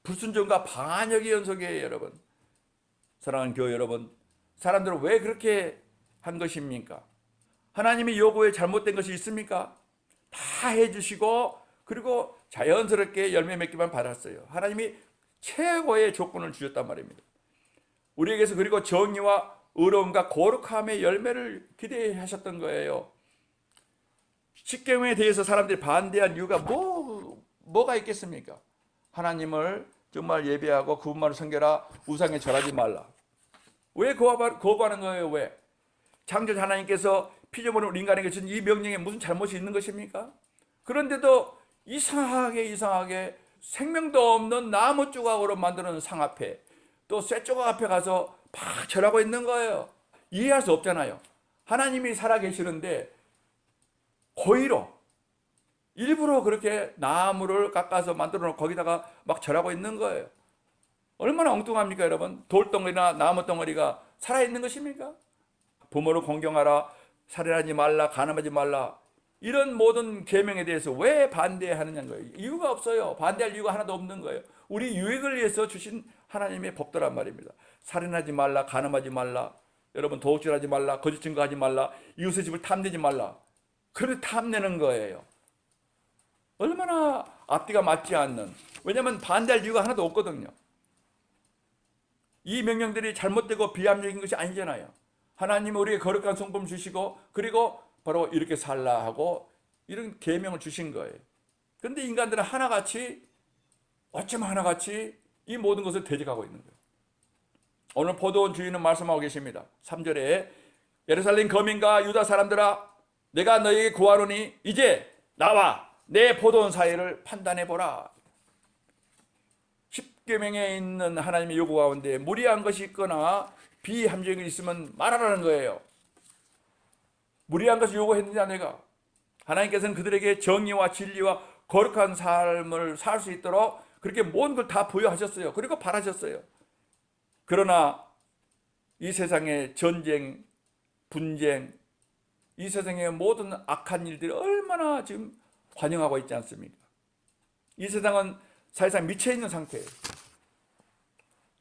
불순종과 반역의 연속이에요. 여러분, 사랑하는 교회 여러분, 사람들은 왜 그렇게 한 것입니까? 하나님의 요구에 잘못된 것이 있습니까? 다 해주시고 그리고 자연스럽게 열매 맺기만 받았어요. 하나님이 최고의 조건을 주셨단 말입니다. 우리에게서 그리고 정의와 의로움과 거룩함의 열매를 기대하셨던 거예요. 십계명에 대해서 사람들이 반대한 이유가 뭐가 있겠습니까? 하나님을 정말 예배하고 그분만을 섬겨라, 우상에 절하지 말라. 왜 거부하는 거예요? 왜? 창조자 하나님께서 피조물을 인간에게 준 이 명령에 무슨 잘못이 있는 것입니까? 그런데도 이상하게 생명도 없는 나무 조각으로 만드는 상 앞에, 또 쇠 조각 앞에 가서 막 절하고 있는 거예요. 이해할 수 없잖아요. 하나님이 살아계시는데 고의로 일부러 그렇게 나무를 깎아서 만들어 놓고 거기다가 막 절하고 있는 거예요. 얼마나 엉뚱합니까, 여러분? 돌덩어리나 나무 덩어리가 살아있는 것입니까? 부모를 공경하라, 살인하지 말라, 간음하지 말라, 이런 모든 계명에 대해서 왜 반대하느냐는 거예요. 이유가 없어요. 반대할 이유가 하나도 없는 거예요. 우리 유익을 위해서 주신 하나님의 법도란 말입니다. 살인하지 말라, 간음하지 말라, 여러분 도둑질하지 말라, 거짓 증거하지 말라, 이웃의 집을 탐내지 말라. 그런데 탐내는 거예요. 얼마나 앞뒤가 맞지 않는, 왜냐하면 반대할 이유가 하나도 없거든요. 이 명령들이 잘못되고 비합리적인 것이 아니잖아요. 하나님은 우리에게 거룩한 성품 주시고, 그리고 바로 이렇게 살라 하고 이런 계명을 주신 거예요. 그런데 인간들은 어쩌면 하나같이 이 모든 것을 대적하고 있는 거예요. 오늘 포도원 주인은 말씀하고 계십니다. 3절에 예루살렘 거민과 유다 사람들아, 내가 너희에게 구하노니 이제 나와 내 포도원 사이를 판단해 보라. 10계명에 있는 하나님의 요구 가운데 무리한 것이 있거나 비합리적인 것이 있으면 말하라는 거예요. 무리한 것을 요구했느냐 내가? 하나님께서는 그들에게 정의와 진리와 거룩한 삶을 살 수 있도록 그렇게 모든 걸 다 부여하셨어요. 그리고 바라셨어요. 그러나 이 세상의 전쟁, 분쟁, 이 세상의 모든 악한 일들이 얼마나 지금 환영하고 있지 않습니까? 이 세상은 사실상 미쳐있는 상태예요.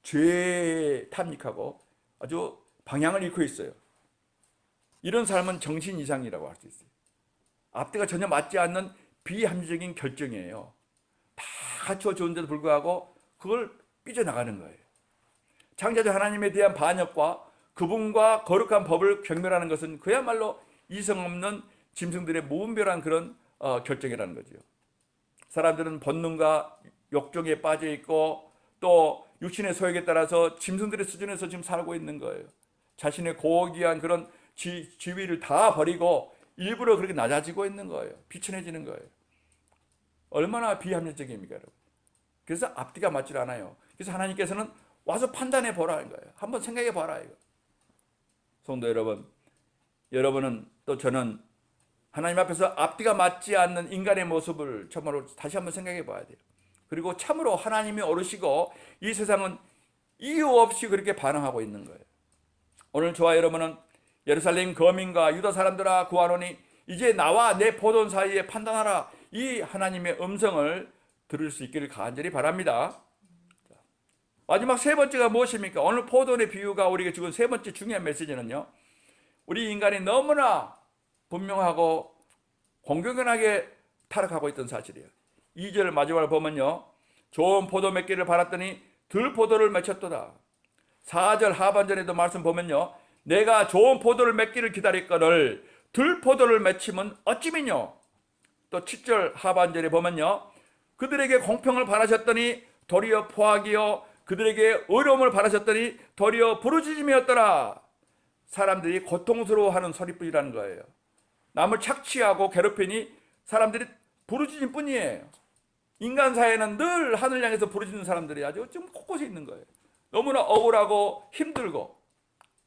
죄에 탐닉하고 아주 방향을 잃고 있어요. 이런 삶은 정신 이상이라고 할 수 있어요. 앞뒤가 전혀 맞지 않는 비합리적인 결정이에요. 다 갖추어 좋은데도 불구하고 그걸 삐져나가는 거예요. 창조주 하나님에 대한 반역과 그분과 거룩한 법을 경멸하는 것은 그야말로 이성 없는 짐승들의 무분별한 그런 결정이라는 거죠. 사람들은 본능과 욕정에 빠져 있고 또 육신의 소욕에 따라서 짐승들의 수준에서 지금 살고 있는 거예요. 자신의 고귀한 그런 지위를 다 버리고 일부러 그렇게 낮아지고 있는 거예요. 비천해지는 거예요. 얼마나 비합리적입니까, 여러분? 그래서 앞뒤가 맞질 않아요. 그래서 하나님께서는 와서 판단해 보라는 거예요. 한번 생각해 봐라 이거. 성도 여러분, 여러분은 또 저는 하나님 앞에서 앞뒤가 맞지 않는 인간의 모습을 참으로 다시 한번 생각해 봐야 돼요. 그리고 참으로 하나님이 어르시고 이 세상은 이유 없이 그렇게 반응하고 있는 거예요. 오늘 저와 여러분은 예루살렘 거민과 유다 사람들아 구하노니 이제 나와 내 포도원 사이에 판단하라, 이 하나님의 음성을 들을 수 있기를 간절히 바랍니다. 마지막 세 번째가 무엇입니까? 오늘 포도원의 비유가 우리에게 주는 세 번째 중요한 메시지는요, 우리 인간이 너무나 분명하고 공경연하게 타락하고 있던 사실이에요. 2절 마지막을 보면요, 좋은 포도 맺기를 바랐더니 들포도를 맺혔도다. 4절 하반절에도 말씀 보면요, 내가 좋은 포도를 맺기를 기다렸거늘 들포도를 맺히면 어찌미뇨. 또 7절 하반절에 보면요, 그들에게 공평을 바라셨더니 도리어 포악이요 그들에게 의로움을 바라셨더니 도리어 부르짖음이었더라. 사람들이 고통스러워하는 소리뿐이라는 거예요. 남을 착취하고 괴롭히니 사람들이 부르짖을 뿐이에요. 인간 사회는 늘 하늘 향해서 부르짖는 사람들이 아주 좀 곳곳에 있는 거예요. 너무나 억울하고 힘들고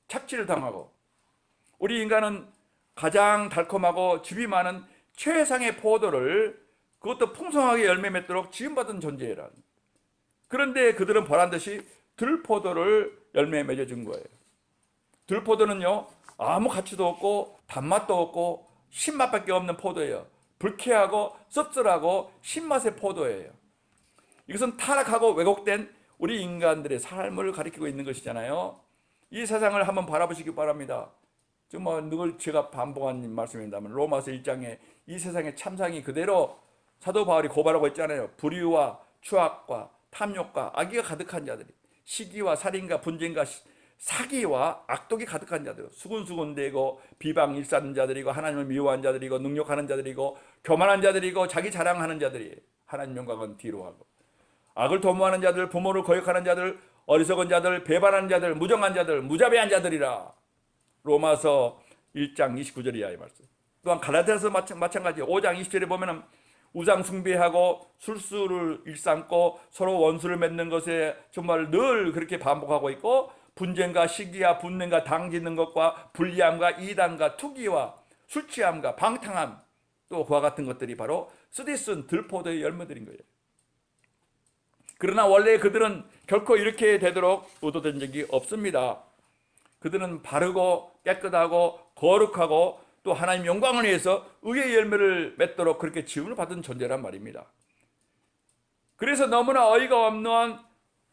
착취를 당하고. 우리 인간은 가장 달콤하고 즙이 많은 최상의 포도를, 그것도 풍성하게 열매 맺도록 지음받은 존재라는. 그런데 그들은 보란듯이 들포도를 열매에 맺어준 거예요. 들포도는요, 아무 가치도 없고 단맛도 없고 신맛밖에 없는 포도예요. 불쾌하고 씁쓸하고 신맛의 포도예요. 이것은 타락하고 왜곡된 우리 인간들의 삶을 가리키고 있는 것이잖아요. 이 세상을 한번 바라보시기 바랍니다. 정말 늘 제가 반복한 말씀입니다만 로마서 1장에 이 세상의 참상이 그대로 사도 바울이 고발하고 있잖아요. 불의와 추악과 탐욕과 악의가 가득한 자들이, 시기와 살인과 분쟁과 사기와 악독이 가득한 자들, 수군수군대고 비방 일삼는 자들이고 하나님을 미워한 자들이고 능욕하는 자들이고 교만한 자들이고 자기 자랑하는 자들이에요. 하나님 영광은 뒤로 하고, 악을 도모하는 자들, 부모를 거역하는 자들, 어리석은 자들, 배반하는 자들, 무정한 자들, 무자비한 자들이라. 로마서 1장 29절 이하의 말씀. 또한 갈라디아서 마찬가지 5장 20절에 보면은 우상 숭배하고 술수를 일삼고 서로 원수를 맺는 것에 정말 늘 그렇게 반복하고 있고, 분쟁과 시기와 분냄과 당짓는 것과 불리함과 이단과 투기와 술 취함과 방탕함, 또 그와 같은 것들이 바로 쓰디쓴 들포도의 열매들인 거예요. 그러나 원래 그들은 결코 이렇게 되도록 의도된 적이 없습니다. 그들은 바르고 깨끗하고 거룩하고 또 하나님 영광을 위해서 의의 열매를 맺도록 그렇게 지음을 받은 존재란 말입니다. 그래서 너무나 어이가 없는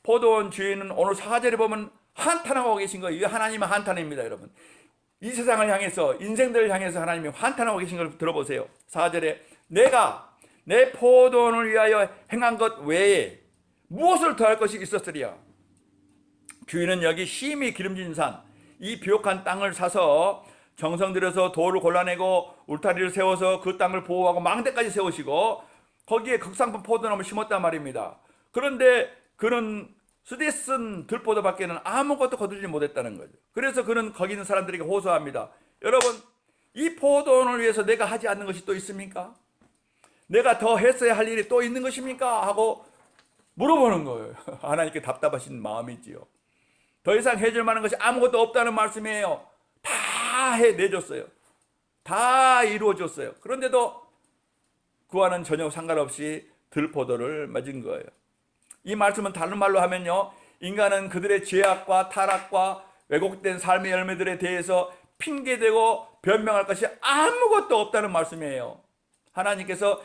포도원 주인은 오늘 4절에 보면 한탄하고 계신 거예요. 이게 하나님의 한탄입니다, 여러분. 이 세상을 향해서, 인생들을 향해서 하나님이 한탄하고 계신 걸 들어보세요. 4절에 내가 내 포도원을 위하여 행한 것 외에 무엇을 더할 것이 있었으리야. 주인은 여기 심히 기름진 산, 이 비옥한 땅을 사서 정성 들여서 돌을 골라내고 울타리를 세워서 그 땅을 보호하고 망대까지 세우시고 거기에 극상품 포도나무를 심었단 말입니다. 그런데 그는 쓰디쓴 들포도밖에는 아무것도 거두지 못했다는 거죠. 그래서 그는 거기 있는 사람들에게 호소합니다. 여러분, 이 포도원을 위해서 내가 하지 않는 것이 또 있습니까? 내가 더 했어야 할 일이 또 있는 것입니까? 하고 물어보는 거예요. 하나님께 답답하신 마음이지요. 더 이상 해줄 만한 것이 아무것도 없다는 말씀이에요. 다 해내줬어요. 다 이루어졌어요. 그런데도 그와는 전혀 상관없이 들포도를 맺은 거예요. 이 말씀은 다른 말로 하면요, 인간은 그들의 죄악과 타락과 왜곡된 삶의 열매들에 대해서 핑계대고 변명할 것이 아무것도 없다는 말씀이에요. 하나님께서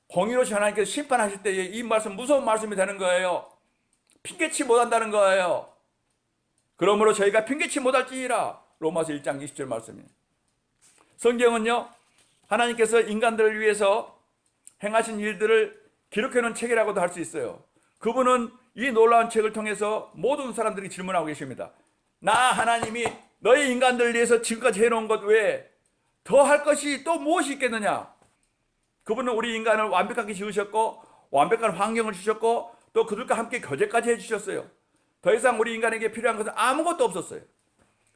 공의로우신 하나님께서 심판하실 때에 이 말씀 무서운 말씀이 되는 거예요. 핑계치 못한다는 거예요. 그러므로 저희가 핑계치 못할지니라. 로마서 1장 20절 말씀이에요. 성경은요, 하나님께서 인간들을 위해서 행하신 일들을 기록해놓은 책이라고도 할 수 있어요. 그분은 이 놀라운 책을 통해서 모든 사람들이 질문하고 계십니다. 나 하나님이 너희 인간들을 위해서 지금까지 해놓은 것 외에 더 할 것이 또 무엇이 있겠느냐? 그분은 우리 인간을 완벽하게 지으셨고 완벽한 환경을 주셨고 또 그들과 함께 교제까지 해주셨어요. 더 이상 우리 인간에게 필요한 것은 아무것도 없었어요.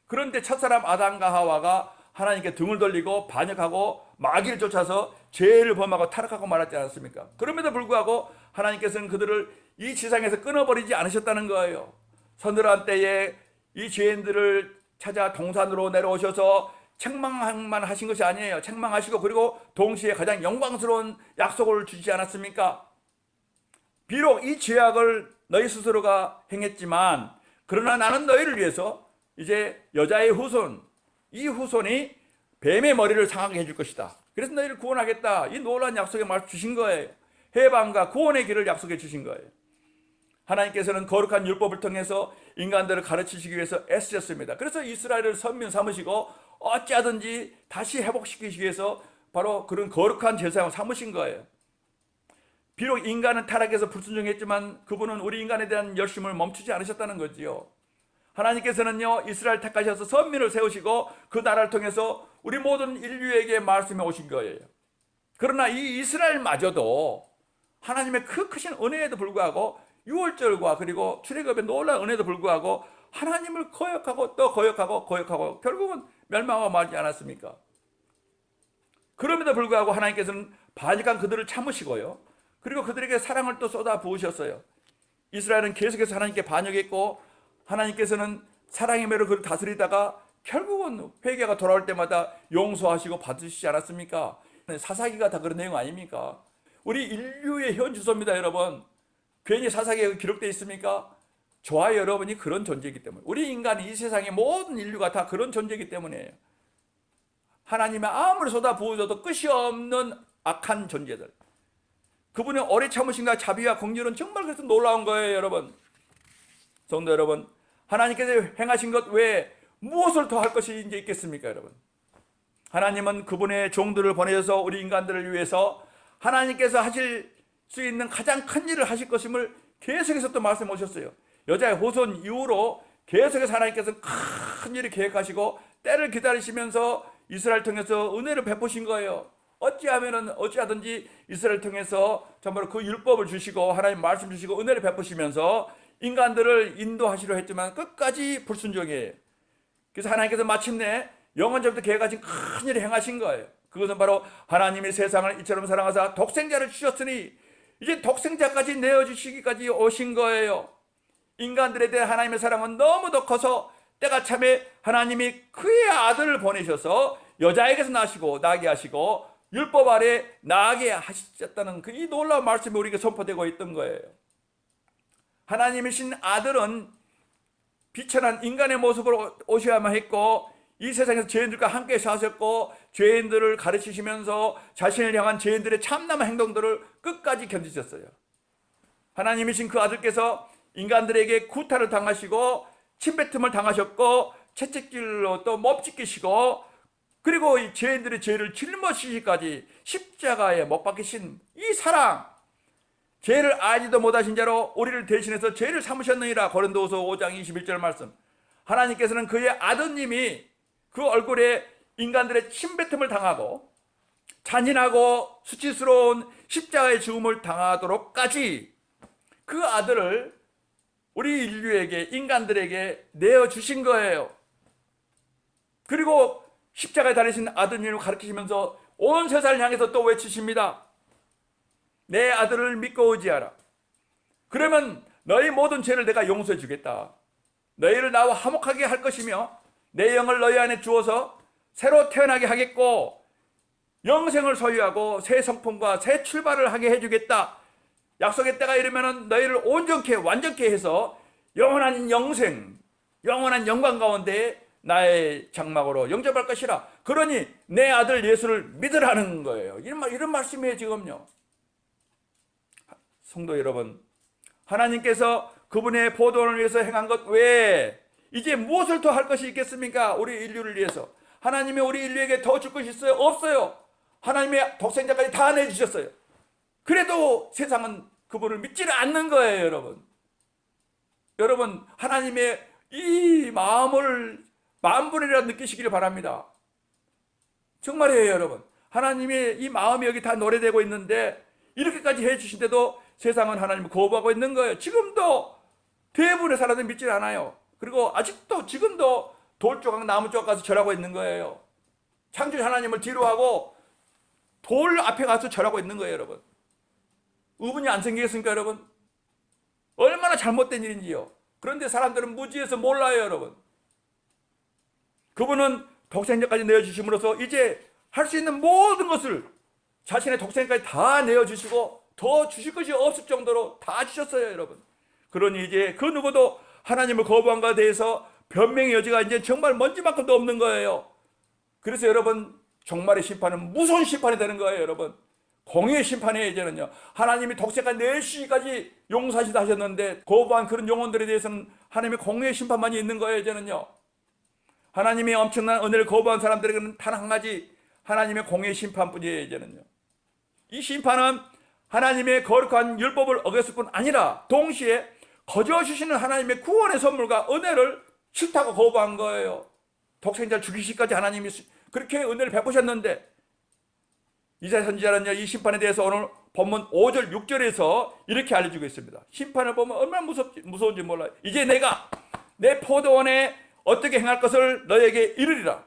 그런데 첫사람 아담과 하와가 하나님께 등을 돌리고 반역하고 마귀를 쫓아서 죄를 범하고 타락하고 말았지 않았습니까? 그럼에도 불구하고 하나님께서는 그들을 이 지상에서 끊어버리지 않으셨다는 거예요. 서늘한 때에 이 죄인들을 찾아 동산으로 내려오셔서 책망만 하신 것이 아니에요. 책망하시고 그리고 동시에 가장 영광스러운 약속을 주지 않았습니까? 비록 이 죄악을 너희 스스로가 행했지만 그러나 나는 너희를 위해서 이제 여자의 후손, 이 후손이 뱀의 머리를 상하게 해줄 것이다. 그래서 너희를 구원하겠다. 이 놀라운 약속의 말씀 주신 거예요. 해방과 구원의 길을 약속해 주신 거예요. 하나님께서는 거룩한 율법을 통해서 인간들을 가르치시기 위해서 애쓰셨습니다. 그래서 이스라엘을 선민 삼으시고 어찌하든지 다시 회복시키시기 위해서 바로 그런 거룩한 제사장을 삼으신 거예요. 비록 인간은 타락해서 불순종했지만 그분은 우리 인간에 대한 열심을 멈추지 않으셨다는 거지요. 하나님께서는요, 이스라엘 택하셔서 선민을 세우시고 그 나라를 통해서 우리 모든 인류에게 말씀해 오신 거예요. 그러나 이 이스라엘마저도 하나님의 그 크신 은혜에도 불구하고 유월절과 그리고 출애굽의 놀라운 은혜에도 불구하고 하나님을 거역하고 또 거역하고 결국은 멸망하고 말지 않았습니까? 그럼에도 불구하고 하나님께서는 반역한 그들을 참으시고요, 그리고 그들에게 사랑을 또 쏟아 부으셨어요. 이스라엘은 계속해서 하나님께 반역했고 하나님께서는 사랑의 매로 그를 다스리다가 결국은 회개가 돌아올 때마다 용서하시고 받으시지 않았습니까? 사사기가 다 그런 내용 아닙니까? 우리 인류의 현 주소입니다, 여러분. 괜히 사사기가 기록되어 있습니까? 저와 여러분이 그런 존재이기 때문에, 우리 인간이 이 세상의 모든 인류가 다 그런 존재이기 때문이에요. 하나님의 아무리 쏟아부어줘도 끝이 없는 악한 존재들. 그분의 오래 참으심과 자비와 긍휼은 정말 그래서 놀라운 거예요, 여러분. 성도 여러분, 하나님께서 행하신 것 외에 무엇을 더 할 것이 이제 있겠습니까, 여러분? 하나님은 그분의 종들을 보내셔서 우리 인간들을 위해서 하나님께서 하실 수 있는 가장 큰 일을 하실 것임을 계속해서 또 말씀해 오셨어요. 여자의 후손 이후로 계속해서 하나님께서 큰 일을 계획하시고 때를 기다리시면서 이스라엘 통해서 은혜를 베푸신 거예요. 어찌하든지 이스라엘을 통해서 정말 그 율법을 주시고 하나님 말씀 주시고 은혜를 베푸시면서 인간들을 인도하시려 했지만 끝까지 불순종이에요. 그래서 하나님께서 마침내 영원전부터 계획하신 큰 일을 행하신 거예요. 그것은 바로 하나님이 세상을 이처럼 사랑하사 독생자를 주셨으니 이제 독생자까지 내어주시기까지 오신 거예요. 인간들에 대한 하나님의 사랑은 너무도 커서 때가 참에 하나님이 그의 아들을 보내셔서 여자에게서 나게 하시고 율법 아래 나게 하셨다는 그 이 놀라운 말씀이 우리에게 선포되고 있던 거예요. 하나님이신 아들은 비천한 인간의 모습으로 오셔야만 했고 이 세상에서 죄인들과 함께 사셨고 죄인들을 가르치시면서 자신을 향한 죄인들의 참남한 행동들을 끝까지 견디셨어요. 하나님이신 그 아들께서 인간들에게 구타를 당하시고 침뱉음을 당하셨고 채찍질로 또 몹찢기시고 그리고 이 죄인들의 죄를 짊어지시기까지 십자가에 못 박히신 이 사랑, 죄를 알지도 못하신 자로 우리를 대신해서 죄를 삼으셨느니라. 고린도후서 5장 21절 말씀. 하나님께서는 그의 아드님이 그 얼굴에 인간들의 침뱉음을 당하고 잔인하고 수치스러운 십자가의 죽음을 당하도록까지 그 아들을 우리 인류에게, 인간들에게 내어주신 거예요. 그리고 십자가에 달리신 아드님을 가르치시면서 온 세상을 향해서 또 외치십니다. 내 아들을 믿고 의지하라. 그러면 너희 모든 죄를 내가 용서해 주겠다. 너희를 나와 화목하게 할 것이며 내 영을 너희 안에 주어서 새로 태어나게 하겠고 영생을 소유하고 새 성품과 새 출발을 하게 해주겠다. 약속의 때가 이르면 너희를 온전케 완전케 해서 영원한 영생, 영원한 영광 가운데 나의 장막으로 영접할 것이라. 그러니 내 아들 예수를 믿으라는 거예요. 이런 말씀이에요 지금요. 성도 여러분, 하나님께서 그분의 보도를 위해서 행한 것 외에 이제 무엇을 더 할 것이 있겠습니까? 우리 인류를 위해서. 하나님이 우리 인류에게 더 줄 것이 있어요? 없어요. 하나님의 독생자까지 다 내주셨어요. 그래도 세상은 그분을 믿지를 않는 거예요, 여러분. 여러분, 하나님의 이 마음을 만분이라도 느끼시기를 바랍니다. 정말이에요, 여러분. 하나님의 이 마음이 여기 다 노래되고 있는데 이렇게까지 해주신데도 세상은 하나님을 거부하고 있는 거예요. 지금도 대부분의 사람들은 믿질 않아요. 그리고 아직도 지금도 돌 조각 나무 조각 가서 절하고 있는 거예요. 창조주 하나님을 뒤로 하고 돌 앞에 가서 절하고 있는 거예요, 여러분. 의문이 안 생기겠습니까, 여러분? 얼마나 잘못된 일인지요. 그런데 사람들은 무지해서 몰라요, 여러분. 그분은 독생자까지 내어주심으로써 이제 할 수 있는 모든 것을 자신의 독생자까지 다 내어주시고 더 주실 것이 없을 정도로 다 주셨어요, 여러분. 그러니 이제 그 누구도 하나님을 거부한 것에 대해서 변명의 여지가 이제 정말 먼지만큼도 없는 거예요. 그래서 여러분, 종말의 심판은 무서운 심판이 되는 거예요, 여러분. 공의의 심판이에요, 이제는요. 하나님이 독생자 내시기까지 용서하시다 하셨는데 거부한 그런 영혼들에 대해서는 하나님의 공의의 심판만이 있는 거예요, 이제는요. 하나님의 엄청난 은혜를 거부한 사람들에게는 단 한 가지 하나님의 공의의 심판뿐이에요, 이제는요. 이 심판은 하나님의 거룩한 율법을 어겼을 뿐 아니라 동시에 거저 주시는 하나님의 구원의 선물과 은혜를 싫다고 거부한 거예요. 독생자를 죽이시기까지 하나님이 그렇게 은혜를 베푸셨는데 이사야 선지자는요, 이 심판에 대해서 오늘 본문 5절 6절에서 이렇게 알려주고 있습니다. 심판을 보면 얼마나 무서운지 몰라요. 이제 내가 내 포도원에 어떻게 행할 것을 너에게 이르리라.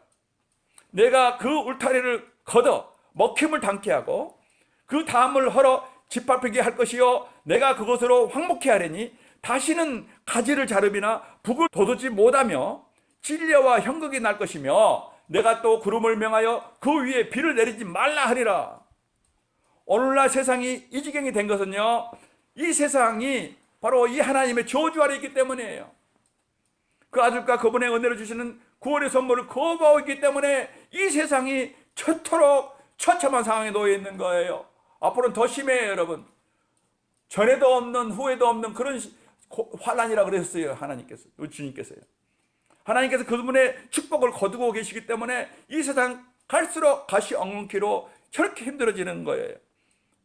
내가 그 울타리를 걷어 먹힘을 당케 하고 그 담을 헐어 짓밟히게 할 것이요 내가 그것으로 황목케 하리니 다시는 가지를 자릅이나 북을 돋우지 못하며 진려와 형극이 날 것이며 내가 또 구름을 명하여 그 위에 비를 내리지 말라 하리라. 오늘날 세상이 이 지경이 된 것은요, 이 세상이 바로 이 하나님의 저주 아래 있기 때문이에요. 그 아들과 그분의 은혜를 주시는 구원의 선물을 거부하고 있기 때문에 이 세상이 저토록 처참한 상황에 놓여 있는 거예요. 앞으로는 더 심해요, 여러분. 전에도 없는 후에도 없는 그런 환난이라 그랬어요, 하나님께서, 주님께서요. 하나님께서 그분의 축복을 거두고 계시기 때문에 이 세상 갈수록 가시 엉겅퀴로 저렇게 힘들어지는 거예요.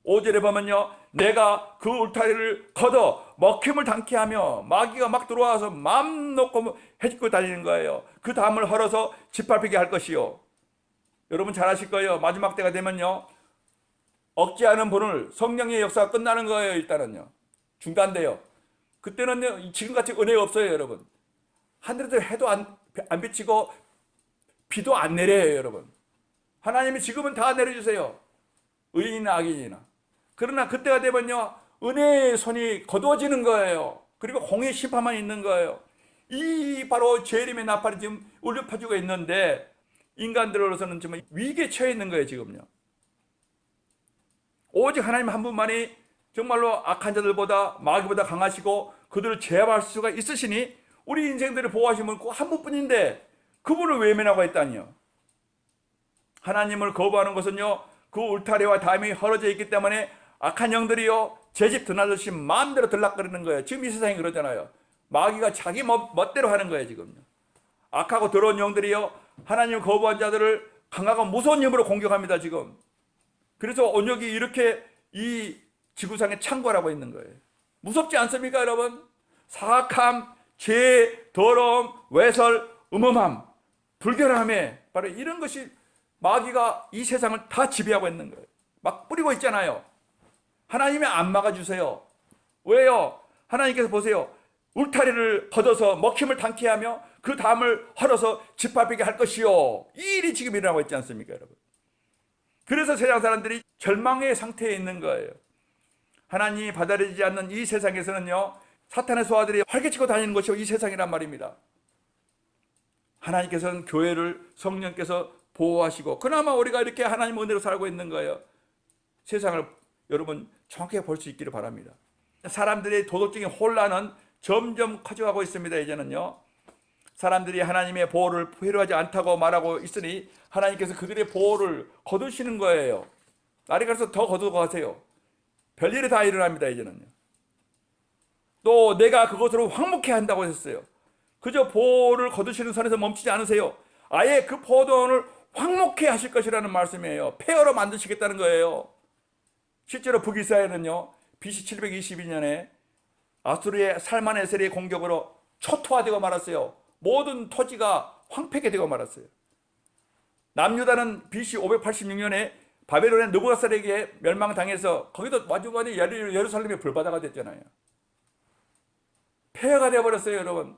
5절에 보면요, 내가 그 울타리를 걷어 먹힘을 당케 하며 마귀가 막 들어와서 맘 놓고 해집고 다니는 거예요. 그 담을 헐어서 짓밟히게 할 것이요. 여러분 잘 아실 거예요. 마지막 때가 되면요, 억제하는 분을 성령의 역사가 끝나는 거예요. 일단은요. 중단돼요. 그때는 지금같이 은혜가 없어요, 여러분. 하늘에도 해도 안 비치고 비도 안 내려요, 여러분. 하나님이 지금은 다 내려주세요. 의인이나 악인이나. 그러나 그때가 되면요, 은혜의 손이 거두어지는 거예요. 그리고 공의 심판만 있는 거예요. 이 바로 재림의 나팔이 지금 울려 퍼지고 있는데, 인간들로서는 지금 위기에 처해 있는 거예요, 지금요. 오직 하나님 한 분만이 정말로 악한 자들보다 마귀보다 강하시고 그들을 제압할 수가 있으시니 우리 인생들을 보호하시면 그 한 분뿐인데 그분을 외면하고 있다니요. 하나님을 거부하는 것은요, 그 울타리와 담이 헐어져 있기 때문에 악한 영들이요, 제 집 드나들듯이 마음대로 들락거리는 거예요. 지금 이 세상이 그러잖아요. 마귀가 자기 멋대로 하는 거예요, 지금요. 악하고 더러운 영들이요, 하나님을 거부한 자들을 강하고 무서운 힘으로 공격합니다, 지금. 그래서 언역이 이렇게 이 지구상에 창궐하고 있는 거예요. 무섭지 않습니까, 여러분? 사악함, 죄, 더러움, 외설, 음험함, 불결함에 바로 이런 것이 마귀가 이 세상을 다 지배하고 있는 거예요. 막 뿌리고 있잖아요. 하나님이 안 막아주세요. 왜요? 하나님께서 보세요. 울타리를 걷어서 먹힘을 당케 하며 그 담을 헐어서 짓밟히게 할 것이요. 이 일이 지금 일어나고 있지 않습니까, 여러분? 그래서 세상 사람들이 절망의 상태에 있는 거예요. 하나님이 받아들이지 않는 이 세상에서는요, 사탄의 소아들이 활개치고 다니는 것이 이 세상이란 말입니다. 하나님께서는 교회를 성령께서 보호하시고 그나마 우리가 이렇게 하나님 은혜로 살고 있는 거예요. 세상을 여러분 정확하게 볼 수 있기를 바랍니다. 사람들의 도덕적인 혼란은 점점 커져가고 있습니다. 이제는요, 사람들이 하나님의 보호를 필요하지 않다고 말하고 있으니 하나님께서 그들의 보호를 거두시는 거예요. 날이 갈수록 더 거두고 가세요. 별일이 다 일어납니다. 이제는요. 또 내가 그것으로 황목해 한다고 했어요. 그저 보호를 거두시는 선에서 멈추지 않으세요. 아예 그 포도원을 황목해 하실 것이라는 말씀이에요. 폐허로 만드시겠다는 거예요. 실제로 북이스라엘은요, BC 722년에 아수르의 살만에셀의 공격으로 초토화되고 말았어요. 모든 토지가 황폐게 되고 말았어요. 남유다는 BC 586년에 바벨론의 느부갓네살에게 멸망당해서 거기도 완전히 예루살렘의 불바다가 됐잖아요. 폐허가 되어버렸어요, 여러분.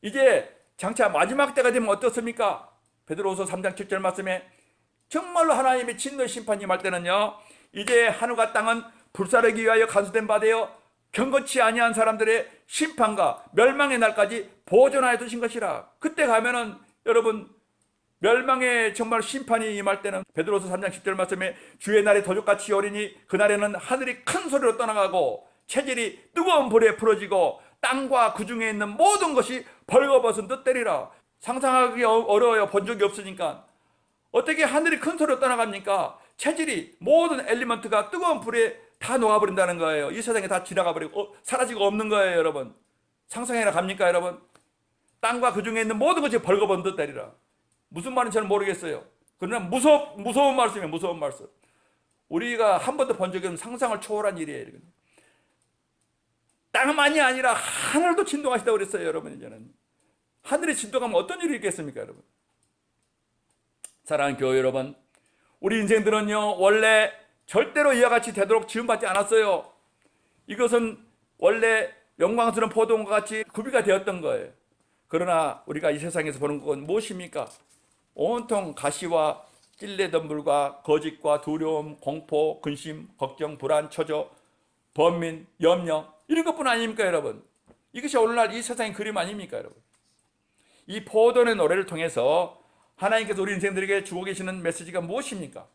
이제 장차 마지막 때가 되면 어떻습니까? 베드로후서 3장 7절 말씀에 정말로 하나님의 진노의 심판이 임할 때는요, 이제 하늘과 땅은 불사르기 위하여 간수된 바 되어 경건치 아니한 사람들의 심판과 멸망의 날까지 보존하여 두신 것이라. 그때 가면은 여러분 멸망의 정말 심판이 임할 때는 베드로서 3장 10절 말씀에 주의 날이 도적같이 오리니 그날에는 하늘이 큰 소리로 떠나가고 체질이 뜨거운 불에 풀어지고 땅과 그 중에 있는 모든 것이 벌거벗은 듯 되리라. 상상하기 어려워요. 본 적이 없으니까. 어떻게 하늘이 큰 소리로 떠나갑니까? 체질이 모든 엘리먼트가 뜨거운 불에 다 녹아버린다는 거예요. 이 세상에 다 지나가버리고 사라지고 없는 거예요, 여러분. 상상해나 갑니까, 여러분? 땅과 그 중에 있는 모든 것이 벌거벗은 듯 되리라. 무슨 말인지 저는 모르겠어요. 그러나 무서운 말씀이에요. 무서운 말씀. 우리가 한 번도 본 적이 없는 상상을 초월한 일이에요. 땅만이 아니라 하늘도 진동하시다고 그랬어요, 여러분. 이제는 하늘이 진동하면 어떤 일이 있겠습니까, 여러분? 사랑하는 교회 여러분, 우리 인생들은요, 원래 절대로 이와 같이 되도록 지음받지 않았어요. 이것은 원래 영광스러운 포도원과 같이 구비가 되었던 거예요. 그러나 우리가 이 세상에서 보는 건 무엇입니까? 온통 가시와 찔레덤불과 거짓과 두려움, 공포, 근심, 걱정, 불안, 초조, 번민, 염려, 이런 것뿐 아닙니까, 여러분? 이것이 오늘날 이 세상의 그림 아닙니까, 여러분? 이 포도원의 노래를 통해서 하나님께서 우리 인생들에게 주고 계시는 메시지가 무엇입니까?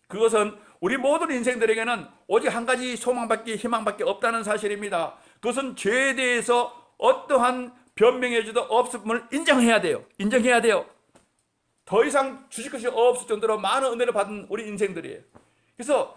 그것은 우리 모든 인생들에게는 오직 한 가지 소망밖에 희망밖에 없다는 사실입니다. 그것은 죄에 대해서 어떠한 변명해주도 없음을 인정해야 돼요. 인정해야 돼요. 더 이상 주실 것이 없을 정도로 많은 은혜를 받은 우리 인생들이에요. 그래서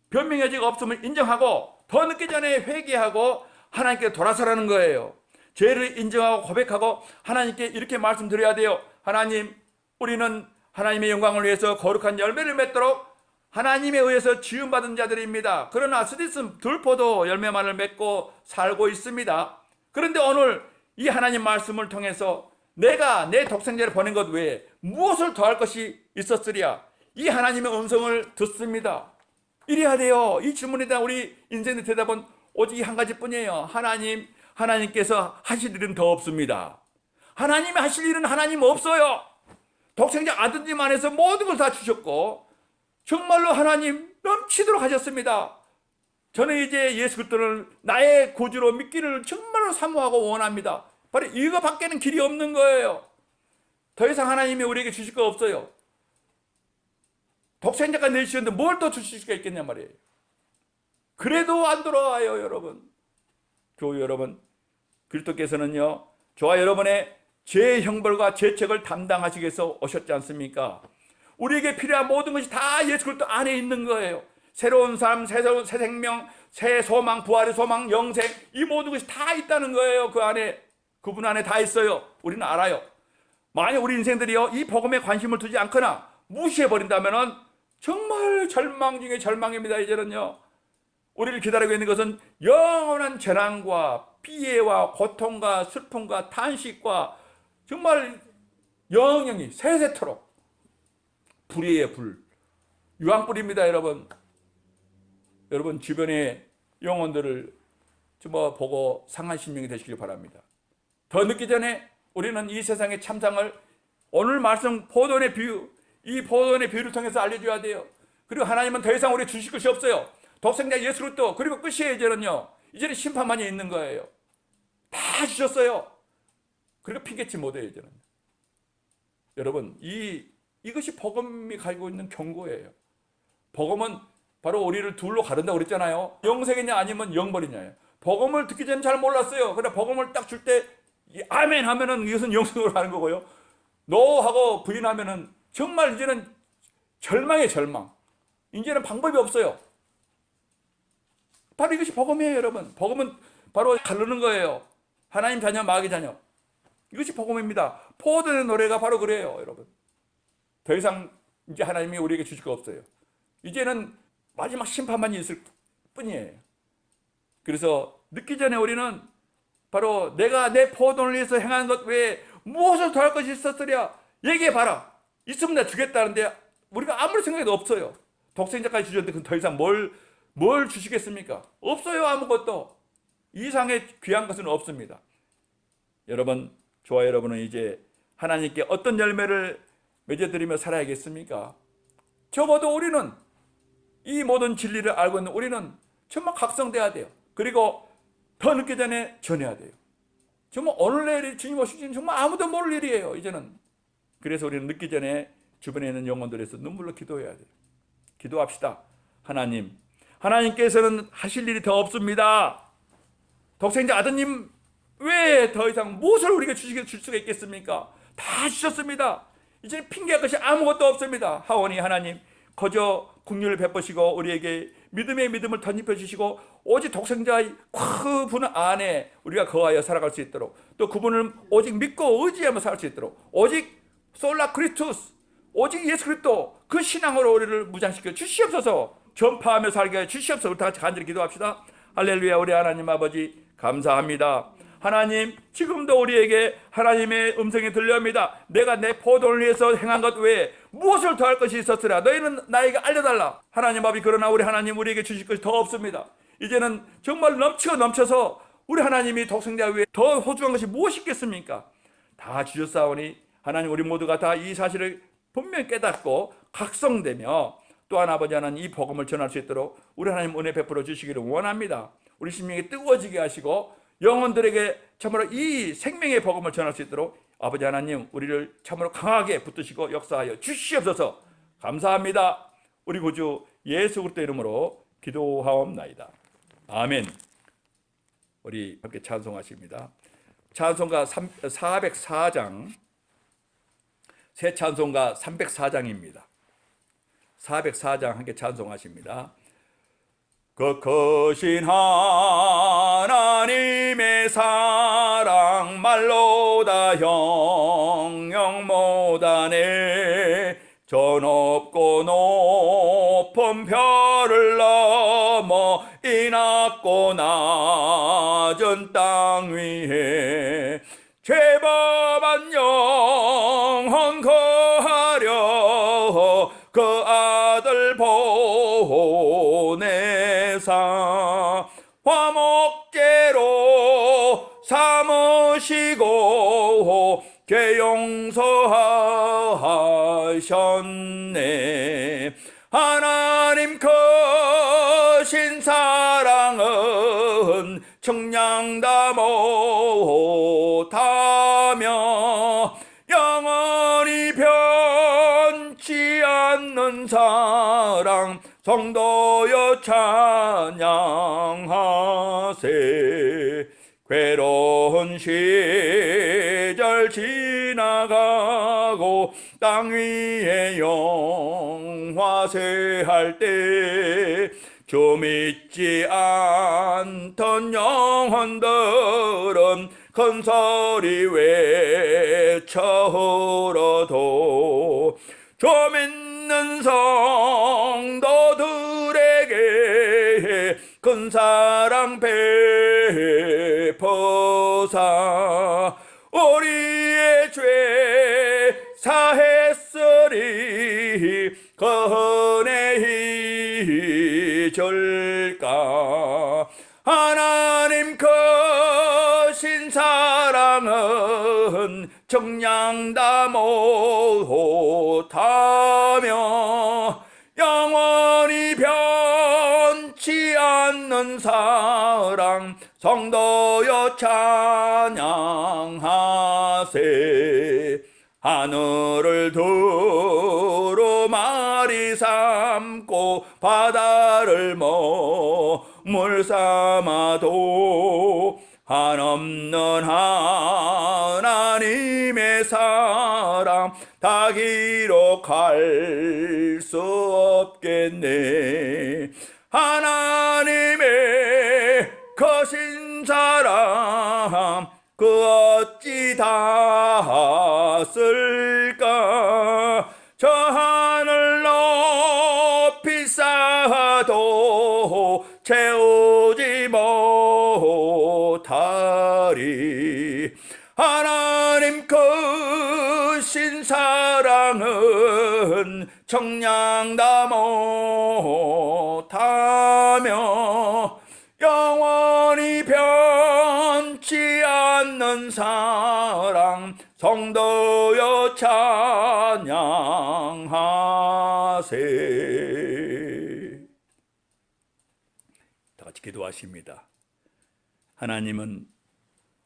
변명해지가 없음을 인정하고 더 늦기 전에 회개하고 하나님께 돌아서라는 거예요. 죄를 인정하고 고백하고 하나님께 이렇게 말씀드려야 돼요. 하나님, 우리는 하나님의 영광을 위해서 거룩한 열매를 맺도록 하나님에 의해서 지음받은 자들입니다. 그러나 스디슨 들포도 열매만을 맺고 살고 있습니다. 그런데 오늘 이 하나님 말씀을 통해서 내가 내 독생자를 보낸 것 외에 무엇을 더할 것이 있었으랴? 이 하나님의 음성을 듣습니다. 이래야 돼요. 이 질문에 대한 우리 인생의 대답은 오직 한 가지뿐이에요. 하나님께서 하실 일은 더 없습니다. 하나님이 하실 일은 하나님 없어요. 독생자 아드님 안에서 모든 걸 다 주셨고 정말로 하나님 넘치도록 하셨습니다. 저는 이제 예수 그리스도를 나의 구주로 믿기를 정말로 사모하고 원합니다. 바로 이거밖에는 길이 없는 거예요. 더 이상 하나님이 우리에게 주실 거 없어요. 독생자가 내주셨는데 뭘 더 주실 수가 있겠냐 말이에요. 그래도 안 돌아와요, 여러분. 교우 여러분, 그리스도께서는요, 저와 여러분의 죄의 형벌과 죄책을 담당하시기 위해서 오셨지 않습니까? 우리에게 필요한 모든 것이 다 예수 그리스도 안에 있는 거예요. 새로운 삶, 새 생명, 새 소망, 부활의 소망, 영생, 이 모든 것이 다 있다는 거예요. 그 안에, 그분 안에 다 있어요. 우리는 알아요. 만약 우리 인생들이요, 이 복음에 관심을 두지 않거나 무시해버린다면 정말 절망 중에 절망입니다. 이제는요, 우리를 기다리고 있는 것은 영원한 재난과 피해와 고통과 슬픔과 탄식과 정말 영영이 세세토록 불이에요. 불, 유황불입니다. 여러분 주변의 영혼들을 좀 보고 상한 심령이 되시길 바랍니다. 더 늦기 전에 우리는 이 세상의 참상을 오늘 말씀 포도원의 비유, 이 포도원의 비유를 통해서 알려줘야 돼요. 그리고 하나님은 더 이상 우리 주실 것이 없어요. 독생자 예수 그리스도, 그리고 끝이에요. 이제는 심판만이 있는 거예요. 다 주셨어요. 그리고 핑계치 못해요. 이제는. 여러분, 이것이 복음이 가지고 있는 경고예요. 복음은 바로 우리를 둘로 가른다고 그랬잖아요. 영생이냐 아니면 영벌이냐예요. 복음을 듣기 전에 잘 몰랐어요. 그러나 복음을 딱 줄 때 아멘 하면은 이것은 영생으로 가는 거고요. 노 하고 부인하면은 정말 이제는 절망의 절망. 이제는 방법이 없어요. 바로 이것이 복음이에요, 여러분. 복음은 바로 가르는 거예요. 하나님 자녀, 마귀 자녀. 이것이 복음입니다. 포도의 노래가 바로 그래요, 여러분. 더 이상 이제 하나님이 우리에게 주실 거 없어요. 이제는 마지막 심판만 있을 뿐이에요. 그래서 늦기 전에 우리는 바로 내가 내 포도를 위해서 행한 것 외에 무엇을 더할 것이 있었으랴 얘기해봐라. 있으면 내가 주겠다는데 우리가 아무리 생각해도 없어요. 독생자까지 주셨는데 더 이상 뭘 주시겠습니까? 없어요. 아무것도. 이상의 귀한 것은 없습니다. 여러분, 저와 여러분은 이제 하나님께 어떤 열매를 맺어드리며 살아야겠습니까? 적어도 우리는 이 모든 진리를 알고 있는 우리는 정말 각성돼야 돼요. 그리고 더 늦기 전에 전해야 돼요. 정말 오늘 내일 주님 오시기는 정말 아무도 모를 일이에요. 이제는. 그래서 우리는 늦기 전에 주변에 있는 영혼들에서 눈물로 기도해야 돼요. 기도합시다. 하나님께서는 하실 일이 더 없습니다. 독생자 아드님 왜 더 이상 무엇을 우리에게 줄 수가 있겠습니까? 다 주셨습니다. 이제 핑계할 것이 아무것도 없습니다. 하오니 하나님 거저 긍휼을 베푸시고 우리에게 믿음의 믿음을 덧입혀 주시고 오직 독생자의 그분 안에 우리가 거하여 살아갈 수 있도록, 또 그분을 오직 믿고 의지하며 살 수 있도록, 오직 솔라 크리스투스, 오직 예수 그리스도 그 신앙으로 우리를 무장시켜 주시옵소서. 전파하며 살게 해 주시옵소서. 우리 다 같이 간절히 기도합시다. 할렐루야. 우리 하나님 아버지 감사합니다. 하나님, 지금도 우리에게 하나님의 음성이 들려옵니다. 내가 내 포도를 위해서 행한 것 외에 무엇을 더할 것이 있었으랴 너희는 나에게 알려달라. 하나님 아버지, 그러나 우리 하나님 우리에게 주실 것이 더 없습니다. 이제는 정말 넘쳐서 우리 하나님이 독생자 외에 더 소중한 것이 무엇이 있겠습니까? 다 주셨사오니 하나님, 우리 모두가 다 이 사실을 분명히 깨닫고 각성되며 또한 아버지 하나님 이 복음을 전할 수 있도록 우리 하나님 은혜 베풀어 주시기를 원합니다. 우리 심령이 뜨거워지게 하시고 영혼들에게 참으로 이 생명의 복음을 전할 수 있도록 아버지 하나님 우리를 참으로 강하게 붙드시고 역사하여 주시옵소서. 감사합니다. 우리 구주 예수 그리스도 이름으로 기도하옵나이다. 아멘. 우리 함께 찬송하십니다. 찬송가 404장, 새 찬송가 304장입니다. 404장 함께 찬송하십니다. 그 크신 하나님의 사랑 말로 다 형용 못하네. 저 높고 높은 별을 넘어 이 낮고 낮은 땅 위에 죄범한 영혼 거하려 그 아들 보내 화목제로 삼으시고 죄 용서하셨네. 하나님 크신 사랑은 청량다 못하며 영원히 변치 않는 사랑 성도여 찬양하세. 괴로운 시절 지나가고 땅 위에 영화세할 때 주 믿지 않던 영혼들은 큰 소리 외쳐 울어도 주 믿는 성도들에게 큰 사랑 베푸사 우리의 죄 사했으니 그 은혜 잊을까. 하나님 크신 사랑은 정량다 못하며 영원히 변치 않는 사랑 성도여 찬양하세. 하늘을 두루마리 삼고 바다를 물 삼아도 한없는 하나님의 사랑 다 기록할 수 없겠네. 하나님의 크신 사랑 그 어찌 다 쓸까. 저 하늘 높이 쌓아도 채우지 못하리. 하나님 크신 사랑은 청량다 못하며 영원히 변치 않는 사랑 성도여 찬양하세. 다 같이 기도하십니다. 하나님은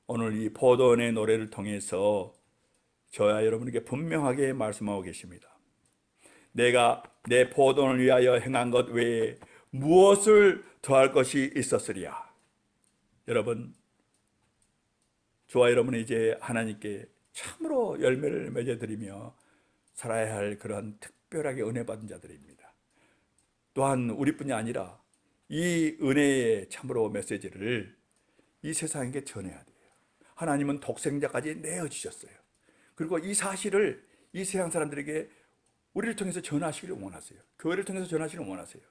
오늘 이 포도원의 노래를 통해서 저와 여러분에게 분명하게 말씀하고 계십니다. 내가 내 포도원을 위하여 행한 것 외에 무엇을 더할 것이 있었으랴. 여러분, 저와 여러분은 이제 하나님께 참으로 열매를 맺어드리며 살아야 할 그런 특별하게 은혜 받은 자들입니다. 또한 우리뿐이 아니라 이 은혜의 참으로 메시지를 이 세상에게 전해야 돼요. 하나님은 독생자까지 내어주셨어요. 그리고 이 사실을 이 세상 사람들에게 우리를 통해서 전하시기를 원하세요. 교회를 통해서 전하시기를 원하세요.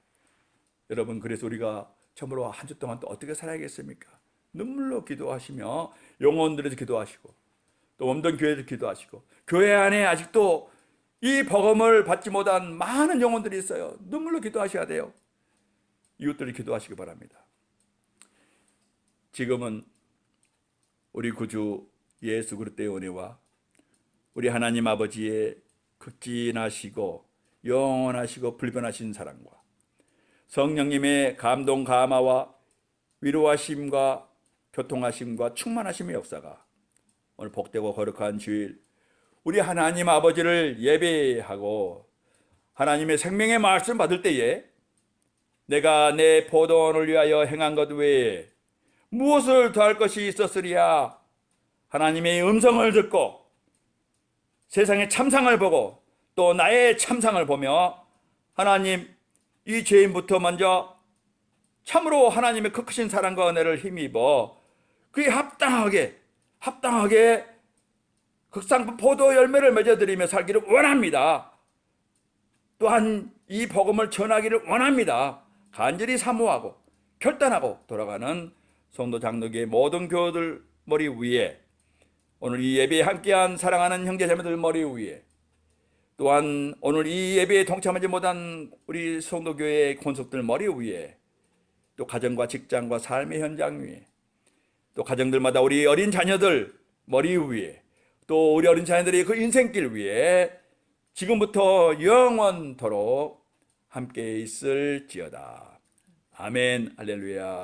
여러분, 그래서 우리가 참으로 한 주 동안 또 어떻게 살아야겠습니까? 눈물로 기도하시며 영혼들에서 기도하시고 또 몸된 교회에서 기도하시고, 교회 안에 아직도 이 복음을 받지 못한 많은 영혼들이 있어요. 눈물로 기도하셔야 돼요. 이웃들이 기도하시기 바랍니다. 지금은 우리 구주 예수 그리스도의 은혜와 우리 하나님 아버지의 극진하시고 영원하시고 불변하신 사랑과 성령님의 감동 감화와 위로하심과 교통하심과 충만하심의 역사가 오늘 복되고 거룩한 주일 우리 하나님 아버지를 예배하고 하나님의 생명의 말씀 받을 때에 내가 내 포도원을 위하여 행한 것 외에 무엇을 더할 것이 있었으랴. 하나님의 음성을 듣고 세상의 참상을 보고 또 나의 참상을 보며 하나님, 이 죄인부터 먼저 참으로 하나님의 크신 사랑과 은혜를 힘입어 그에 합당하게 극상 포도 열매를 맺어드리며 살기를 원합니다. 또한 이 복음을 전하기를 원합니다. 간절히 사모하고 결단하고 돌아가는 성도 장로교의 모든 교우들 머리 위에, 오늘 이 예배에 함께한 사랑하는 형제자매들 머리 위에, 또한 오늘 이 예배에 동참하지 못한 우리 성도교회의 권속들 머리 위에 또 가정과 직장과 삶의 현장 위에, 또 가정들마다 우리 어린 자녀들 머리 위에, 또 우리 어린 자녀들이 그 인생길 위에 지금부터 영원토록 함께 있을지어다. 아멘. 할렐루야.